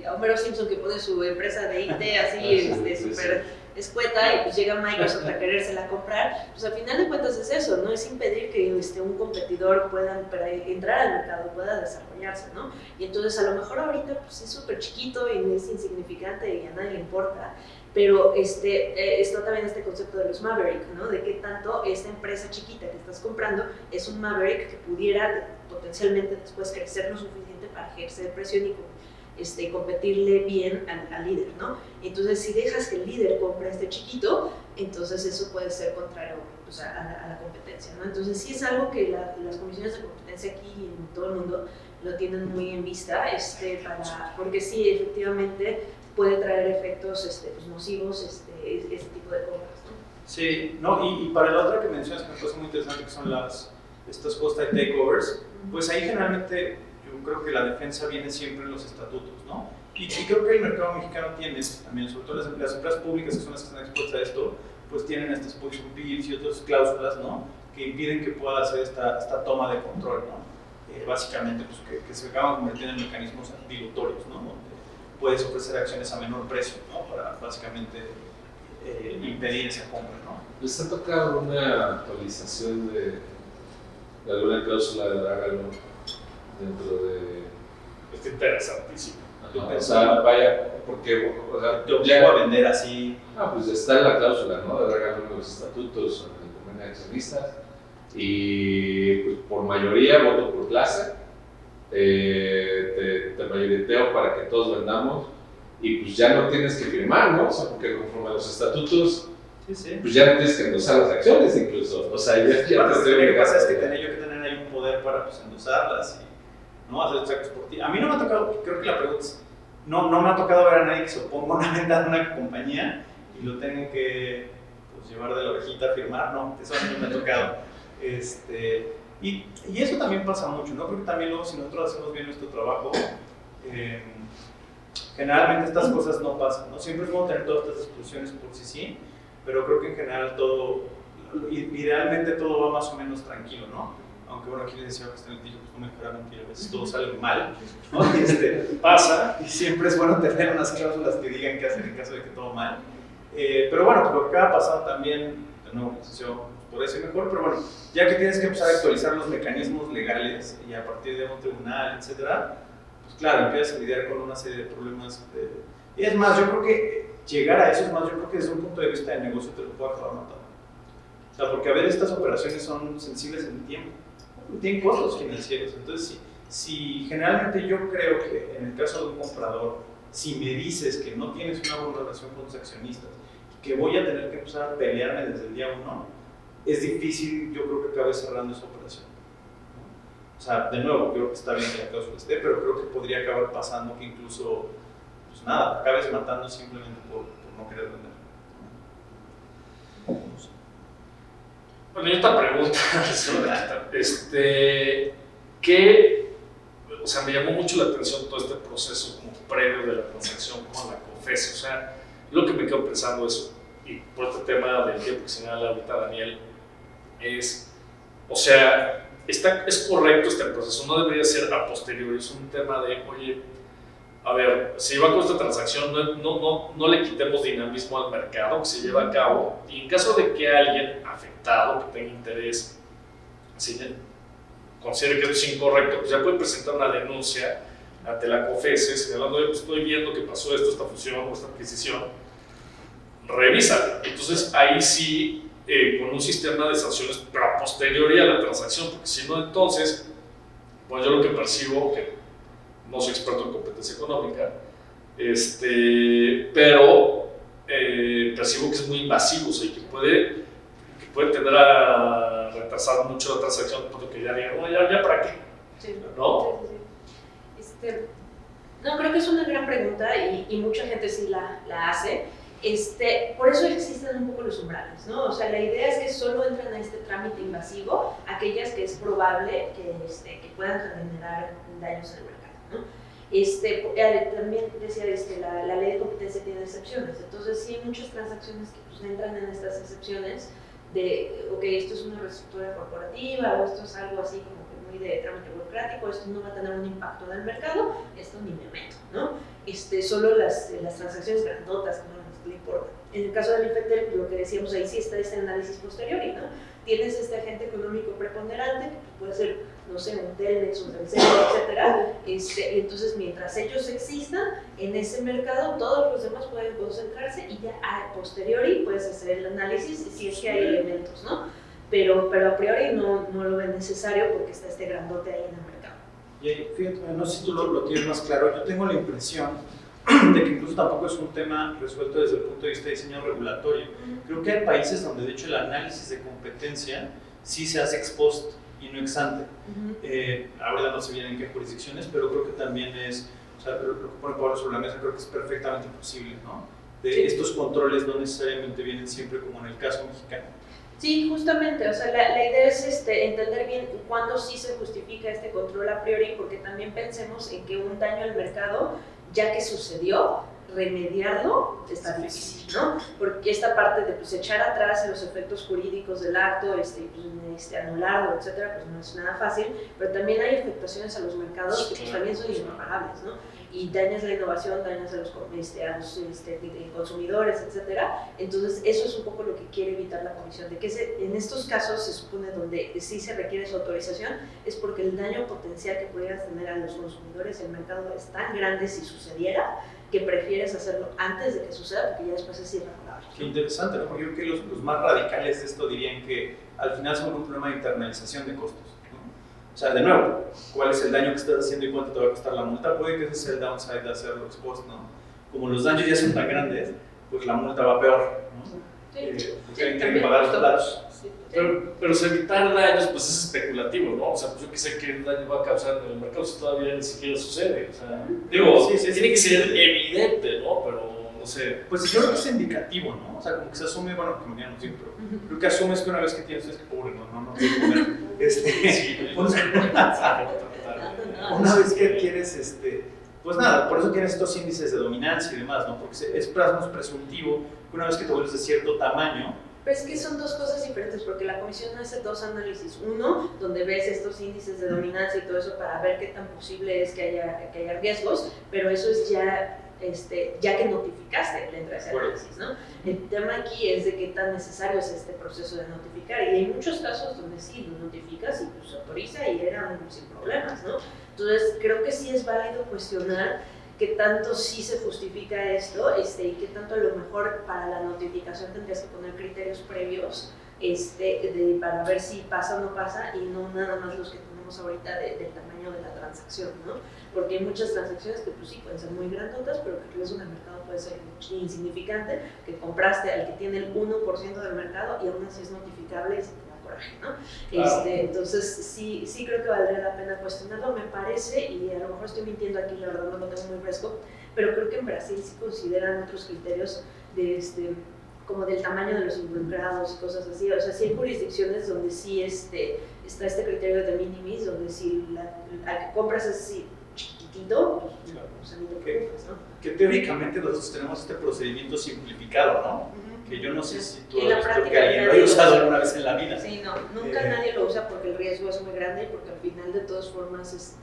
a Homero Simpson que pone su empresa de IT así, súper escueta, y pues llega Microsoft a querérsela comprar. Pues al final de cuentas es eso, ¿no? Es impedir que un competidor pueda entrar al mercado, pueda desarrollarse, ¿no? Y entonces a lo mejor ahorita pues es súper chiquito y es insignificante y a nadie le importa, pero está también este concepto de los Maverick, ¿no? De qué tanto esta empresa chiquita que estás comprando es un Maverick que pudiera potencialmente después crecer lo suficiente para ejercer presión y competirle bien al líder, ¿no? Entonces, si dejas que el líder compre a este chiquito, entonces eso puede ser contrario, pues, a la competencia, ¿no? Entonces, sí es algo que las comisiones de competencia aquí y en todo el mundo lo tienen muy en vista, porque sí, efectivamente, puede traer efectos pues, nocivos este tipo de compras, ¿no? Sí, no, y para la otra que mencionas, que me parece muy interesante, que son estas hostile takeovers, pues ahí generalmente yo creo que la defensa viene siempre en los estatutos, ¿no? Y creo que el mercado mexicano tiene también, sobre todo las empresas públicas que son las que están expuestas a esto, pues tienen estas position bills y otras cláusulas, ¿no? Que impiden que pueda hacer esta toma de control, ¿no? Básicamente, pues que se acaban convirtiendo en mecanismos dilutorios, ¿no? Donde puedes ofrecer acciones a menor precio, ¿no? Para básicamente impedir esa compra, ¿no? ¿Les ha tocado una actualización de alguna cláusula de Dragalo dentro de... Es interesantísimo. O sea, vaya, porque o sea, Te obligo a vender así. pues está la cláusula, ¿no? De Dragalo en los estatutos, en el convenio de accionistas, y pues por mayoría, voto por clase, te mayoriteo para que todos vendamos, y pues ya no tienes que firmar, ¿no? O sea, porque conforme a los estatutos, pues ya no tienes que endosar las acciones incluso. O sea, ya te estoy Lo que pasa es que tengo que tener ahí un poder para pues, endosarlas y no hacer los tractos por ti. A mí no me ha tocado, creo que la pregunta es, no me ha tocado ver a nadie que se oponga a una venta de una compañía y lo tengan que pues, llevar de la orejita a firmar, no, eso a mí no me ha tocado. Y eso también pasa mucho, ¿no? Creo que también luego si nosotros hacemos bien nuestro trabajo, generalmente estas cosas no pasan, ¿no? Siempre es bueno tener todas estas exclusiones por sí, pero creo que en general todo, idealmente todo va más o menos tranquilo, ¿no? Aunque bueno, aquí les decía que está en el dicho, pues no me fuera mentira, a veces todo sale mal, ¿no? Pasa, y siempre es bueno tener unas cláusulas que digan qué hacer en caso de que todo mal. Pero bueno, pues lo que acaba pasando también, de nuevo, podría ser mejor, pero bueno, ya que tienes que empezar a actualizar los mecanismos legales y a partir de un tribunal, etcétera, pues claro, empiezas a lidiar con una serie de problemas. Y es más, yo creo que llegar a eso es más, yo creo que desde un punto de vista de negocio te lo puedo acabar matando. O sea, porque a veces estas operaciones son sensibles en el tiempo, tienen costos financieros. Entonces, si generalmente yo creo que en el caso de un comprador, si me dices que no tienes una buena relación con tus accionistas, que voy a tener que empezar a pelearme desde el día 1, es difícil, yo creo que acabe cerrando esa operación. O sea, de nuevo, creo que está bien que la cláusula esté, pero creo que podría acabar pasando que incluso, pues nada, acabes matando simplemente por no querer vender. No sé. Bueno, y otra pregunta, ¿qué, o sea, me llamó mucho la atención todo este proceso como previo de la transacción con la COFESE? O sea, lo que me quedo pensando es, y por este tema del tiempo que señala ahorita Daniel, es, o sea, es correcto este proceso, no debería ser a posteriori, es un tema de, oye, a ver, se lleva con esta transacción, no le quitemos dinamismo al mercado que se lleva a cabo, y en caso de que alguien afectado, que tenga interés, considere que esto es incorrecto, pues ya puede presentar una denuncia ante la COFESE, señalando, oye, pues estoy viendo que pasó esto, esta fusión o esta adquisición, revísala. Entonces ahí sí, con un sistema de sanciones, pero a posteriori a la transacción, porque si no, entonces, pues yo lo que percibo, que no soy experto en competencia económica, pero percibo que es muy invasivo, o sea, y que puede tender a retrasar mucho la transacción, porque ya digan, ya para qué, Sí. ¿no? Sí. No, creo que es una gran pregunta y mucha gente sí la hace. Por eso existen un poco los umbrales, ¿no? O sea, la idea es que solo entran a este trámite invasivo aquellas que es probable que puedan generar daños en el mercado, ¿no? También decía la ley de competencia tiene excepciones, entonces sí hay muchas transacciones que pues, entran en estas excepciones de, ok, esto es una reestructura corporativa o esto es algo así como que muy de trámite burocrático, esto no va a tener un impacto en el mercado, esto ni me meto, ¿no? Solo las transacciones grandotas que no le importa. En el caso del IFETEL, lo que decíamos ahí sí está este análisis posteriori, ¿no? Tienes este agente económico preponderante, que puede ser, no sé, un Telmex, un Telcel, etcétera, y entonces mientras ellos existan en ese mercado, todos los demás pueden concentrarse y ya a posteriori puedes hacer el análisis si es que hay elementos, ¿no? Pero a priori no lo ven necesario porque está este grandote ahí en el mercado. Y fíjate, no sé si tú lo tienes más claro, yo tengo la impresión de que incluso tampoco es un tema resuelto desde el punto de vista de diseño regulatorio. Creo que hay países donde de hecho el análisis de competencia sí se hace ex post y no ex ante. Ahora no sé bien en qué jurisdicciones, pero creo que también es, o sea, lo que pone Pablo sobre la mesa creo que es perfectamente posible, ¿no? Estos controles no necesariamente vienen siempre como en el caso mexicano. Sí, justamente, o sea, la idea es entender bien cuándo sí se justifica este control a priori, porque también pensemos en que un daño al mercado, ya que sucedió, remediarlo está difícil, ¿no? Porque esta parte de pues, echar atrás los efectos jurídicos del acto, anularlo, etcétera, pues no es nada fácil, pero también hay afectaciones a los mercados que pues, también son irreparables, ¿no? y dañas la innovación, dañas a los consumidores, etcétera. Entonces, eso es un poco lo que quiere evitar la comisión, de que en estos casos se supone donde sí se requiere su autorización, es porque el daño potencial que pudieras tener a los consumidores, el mercado es tan grande si sucediera, que prefieres hacerlo antes de que suceda, porque ya después es irreparable. Qué interesante, ¿no? Porque yo creo que los más radicales de esto dirían que al final son un problema de internalización de costos, ¿no? O sea, de nuevo, ¿cuál es el daño que estás haciendo y cuánto te va a costar la multa? Puede que ese sea el downside de hacerlo ex post, ¿no? Como los daños ya son tan grandes, pues la multa va peor, ¿no? Tienen que pagar los platos. Pero si evitar daños, pues es especulativo, ¿no? O sea, pues yo que sé qué daño va a causar en el mercado si todavía ni siquiera sucede. O sea, digo, tiene que ser evidente, ¿no? Pero no sé. Pues yo creo que es indicativo, ¿no? O sea, como que se asume, bueno, que me no siempre, pero creo que asumes que una vez que tienes, es que pobre, no quiero comer. Sí, una vez que quieres, pues nada, por eso tienes estos índices de dominancia y demás, ¿no? Porque es presuntivo que una vez que te vuelves de cierto tamaño. Pero es que son dos cosas diferentes, porque la comisión hace dos análisis. Uno, donde ves estos índices de dominancia y todo eso para ver qué tan posible es que haya riesgos, pero eso es ya que notificaste dentro de ese análisis, ¿no? El tema aquí es de qué tan necesario es este proceso de notificar, y hay muchos casos donde sí lo notificas y pues se autoriza y eran sin problemas, ¿no? Entonces creo que sí es válido cuestionar qué tanto sí se justifica esto, y qué tanto a lo mejor para la notificación tendrías que poner criterios previos para ver si pasa o no pasa, y no nada más los que tenemos ahorita del tamaño de la transacción, ¿no? Porque hay muchas transacciones que pues sí pueden ser muy grandotas, pero que el riesgo en el mercado puede ser insignificante, que compraste al que tiene el 1% del mercado y aún así es notificable y se te da coraje, ¿no? Claro. Entonces sí creo que valdría la pena cuestionarlo, me parece, y a lo mejor estoy mintiendo aquí, la verdad no lo tengo muy fresco, pero creo que en Brasil sí consideran otros criterios de como del tamaño de los involucrados y cosas así. O sea, sí hay jurisdicciones donde sí está este criterio de minimis, donde si al que compras es así chiquitito, pues ni te preocupes, ¿no? Que teóricamente nosotros tenemos este procedimiento simplificado, ¿no? Que yo no sé si tú alguien lo haya usado alguna vez en la vida. Sí, no, nunca nadie lo usa porque el riesgo es muy grande y porque al final de todas formas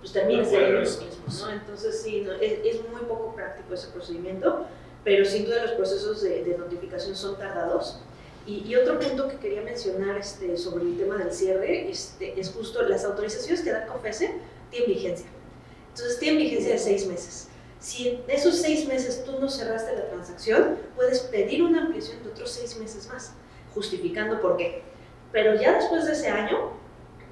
pues termina siendo los mismos, ¿no? Entonces sí, no, es muy poco práctico ese procedimiento, pero sin duda los procesos de notificación son tardados. Y otro punto que quería mencionar sobre el tema del cierre es justo las autorizaciones que da COFECE tienen vigencia. Entonces tienen vigencia de 6 meses. Si en esos 6 meses tú no cerraste la transacción, puedes pedir una ampliación de otros 6 meses más, justificando por qué. Pero ya después de ese año,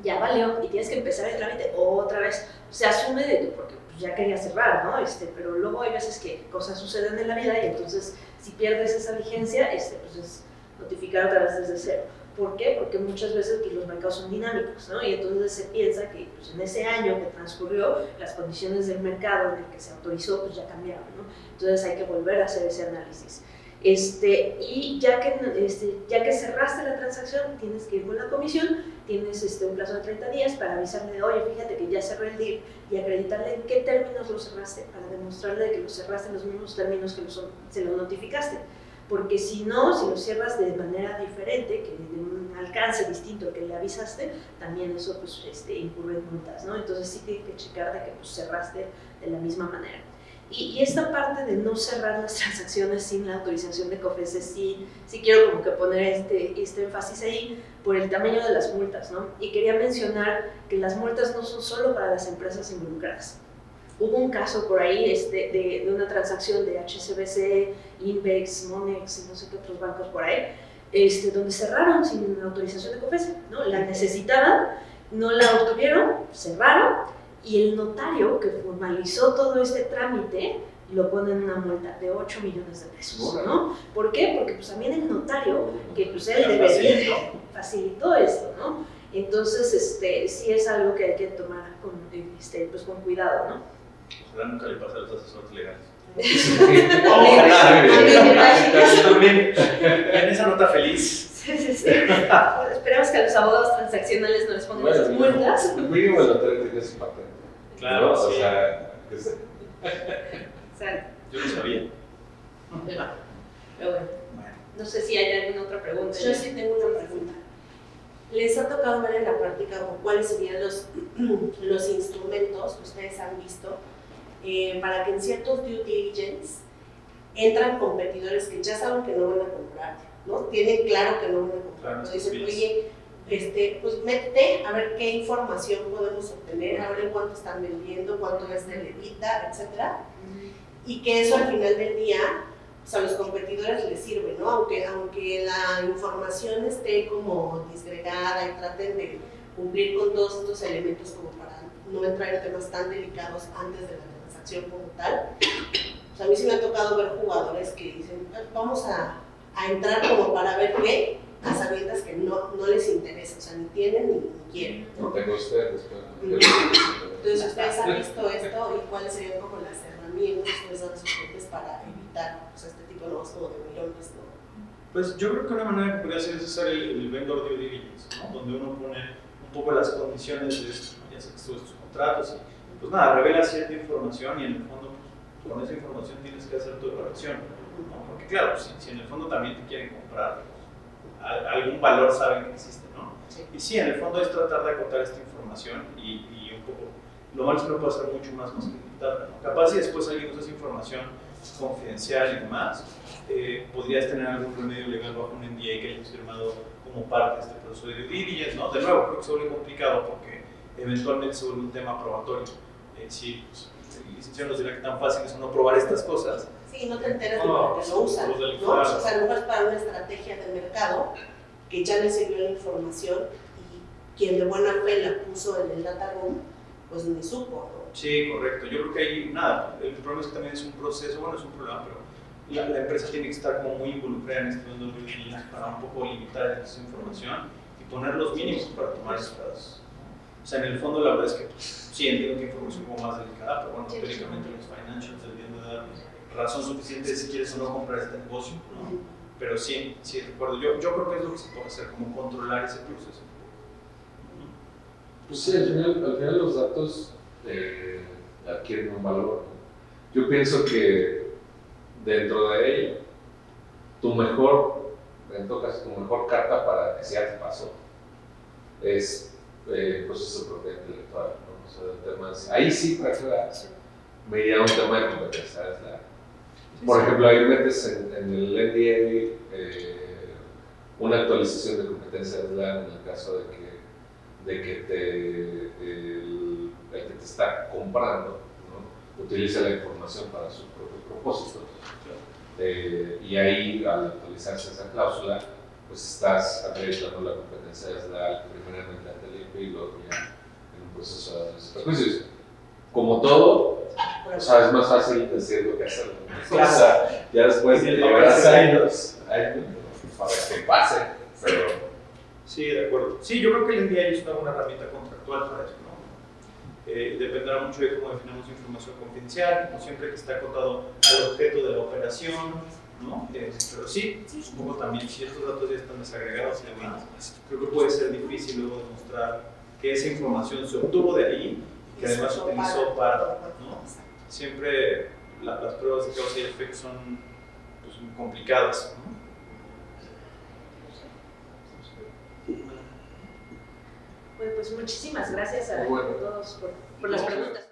ya valió y tienes que empezar el trámite otra vez. Se asume de que porque pues, ya quería cerrar, ¿no? Pero luego hay veces que cosas suceden en la vida y entonces si pierdes esa vigencia, pues es notificar otra vez desde cero. ¿Por qué? Porque muchas veces pues, los mercados son dinámicos, ¿no? Y entonces se piensa que pues, en ese año que transcurrió, las condiciones del mercado en el que se autorizó pues, ya cambiaron, ¿no? Entonces hay que volver a hacer ese análisis. Y ya que cerraste la transacción, tienes que ir con la comisión, tienes un plazo de 30 días para avisarle de, oye, fíjate que ya cerré el deal, y acreditarle en qué términos lo cerraste para demostrarle que lo cerraste en los mismos términos que se lo notificaste. Porque si no, si lo cierras de manera diferente, que de un alcance distinto al que le avisaste, también eso pues, incurre en multas, ¿no? Entonces sí tienes que checar de que pues, cerraste de la misma manera. Y esta parte de no cerrar las transacciones sin la autorización de COFECE, sí quiero como que poner este énfasis ahí por el tamaño de las multas, ¿no? Y quería mencionar que las multas no son solo para las empresas involucradas. Hubo un caso por ahí de una transacción de HSBC, Invex, Monex y no sé qué otros bancos por ahí, donde cerraron sin autorización de COFECE, ¿no? La necesitaban, no la obtuvieron, cerraron, y el notario que formalizó todo este trámite lo pone en una multa de 8 millones de pesos, ¿no? ¿Por qué? Porque pues también el notario, que pues él debería, facilitó esto, ¿no? Entonces, sí es algo que hay que tomar con cuidado, ¿no? Ojalá nunca le pase a los asesores legales. En esa nota feliz. Sí. Esperamos que a los abogados transaccionales no les pongan esas multas. Mínimo el notario tiene su patente. Claro, ¿no? sí. O sea, que se... Yo no sabía. Pero bueno, no sé si hay alguna otra pregunta. Yo sí tengo una pregunta. ¿Les ha tocado ver en la práctica cuáles serían los instrumentos que ustedes han visto para que en ciertos due diligence entran competidores que ya saben que no van a comprar, ¿no? Tienen claro que no van a comprar, Claro, pero dicen, sí. oye, pues métete a ver qué información podemos obtener, a ver en cuánto están vendiendo, cuánto es de levita, etcétera, y que eso al final del día, pues a los competidores les sirve, ¿no? Aunque la información esté como disgregada y traten de cumplir con todos estos elementos como para no entrar en temas tan delicados antes de la transacción como tal. O sea, a mí sí me ha tocado ver jugadores que dicen, vamos a entrar como para ver qué, a sabiendas que no les interesa, o sea, ni tienen ni quieren, ¿no? No tengo ustedes. Entonces, ustedes han visto esto y cuáles serían como las herramientas que ustedes dan a sus clientes para evitar, o sea, este tipo de como de mirones, ¿no? Pues yo creo que una manera que podría ser es hacer el vendor due diligence, ¿no? Donde uno pone un poco las condiciones de esto, ¿no? Ya sabes, todos estos contratos y pues nada, revela cierta información y en el fondo pues, con esa información tienes que hacer tu evaluación, ¿no? Porque claro, si en el fondo también te quieren comprar, pues, algún valor saben que existe, ¿no? Sí. Y sí, en el fondo es tratar de acotar esta información y un poco, lo malo es que no puede ser mucho más que limitada, ¿no? Capaz si después alguien usa esa información confidencial y demás, podrías tener algún remedio legal bajo un NDA que hayas firmado como parte de este proceso de due diligence, ¿no? De nuevo, creo que se vuelve complicado porque eventualmente se vuelve un tema probatorio. Sí, pues, el licenciado nos dirá que tan fácil es no probar estas cosas. Sí, no te enteras de por qué lo usan, ¿no? O sea, a lo mejor es para una estrategia del mercado que ya les sirvió la información y quien de buena fe la puso en el data room, pues ni supo, ¿no? Sí, correcto. Yo creo que ahí, nada, el problema es que también es un proceso, bueno, es un problema, pero la empresa tiene que estar como muy involucrada en este mundo de diligence para un poco limitar esa información y poner los mínimos para tomar estas. O sea, en el fondo la verdad es que sí entiendo que información como más delicada, pero bueno, teóricamente los financials deberían de dar razón suficiente si quieres o no comprar este negocio, ¿no? Pero sí, recuerdo. Yo creo que es lo que se puede hacer, como controlar ese proceso. Pues sí, al final los datos adquieren un valor. Yo pienso que dentro de ello, en todo caso, tu mejor carta para que ya te pasó es el proceso de propiedad intelectual, ¿no? O sea, temas, ahí sí, para que me iría a un tema de competencia. Por ejemplo, ahí metes en el NDA una actualización de competencia en el caso de que el que te está comprando, ¿no? Utilice la información para sus propios propósitos. Y ahí, al actualizarse esa cláusula, pues estás acreditando la competencia desleal primeramente ante el INPE y luego ya en un proceso de perjuicios. Como todo, o sea, es más fácil decirlo que hacerlo. Claro. O sea, ya después de llevarás años para que pase, pero... Sí, de acuerdo. Sí, yo creo que el NDA es una buena herramienta contractual para eso, ¿no? Dependerá mucho de cómo definamos información confidencial, como siempre que está acotado al objeto de la operación, ¿no? Pero sí, un poco también, si estos datos ya están desagregados y demás, creo que puede ser difícil luego demostrar que esa información se obtuvo de ahí y que además se utilizó para, ¿no? Siempre las pruebas de causa y efecto son pues, muy complicadas, ¿no? Pues muchísimas gracias a todos por las preguntas.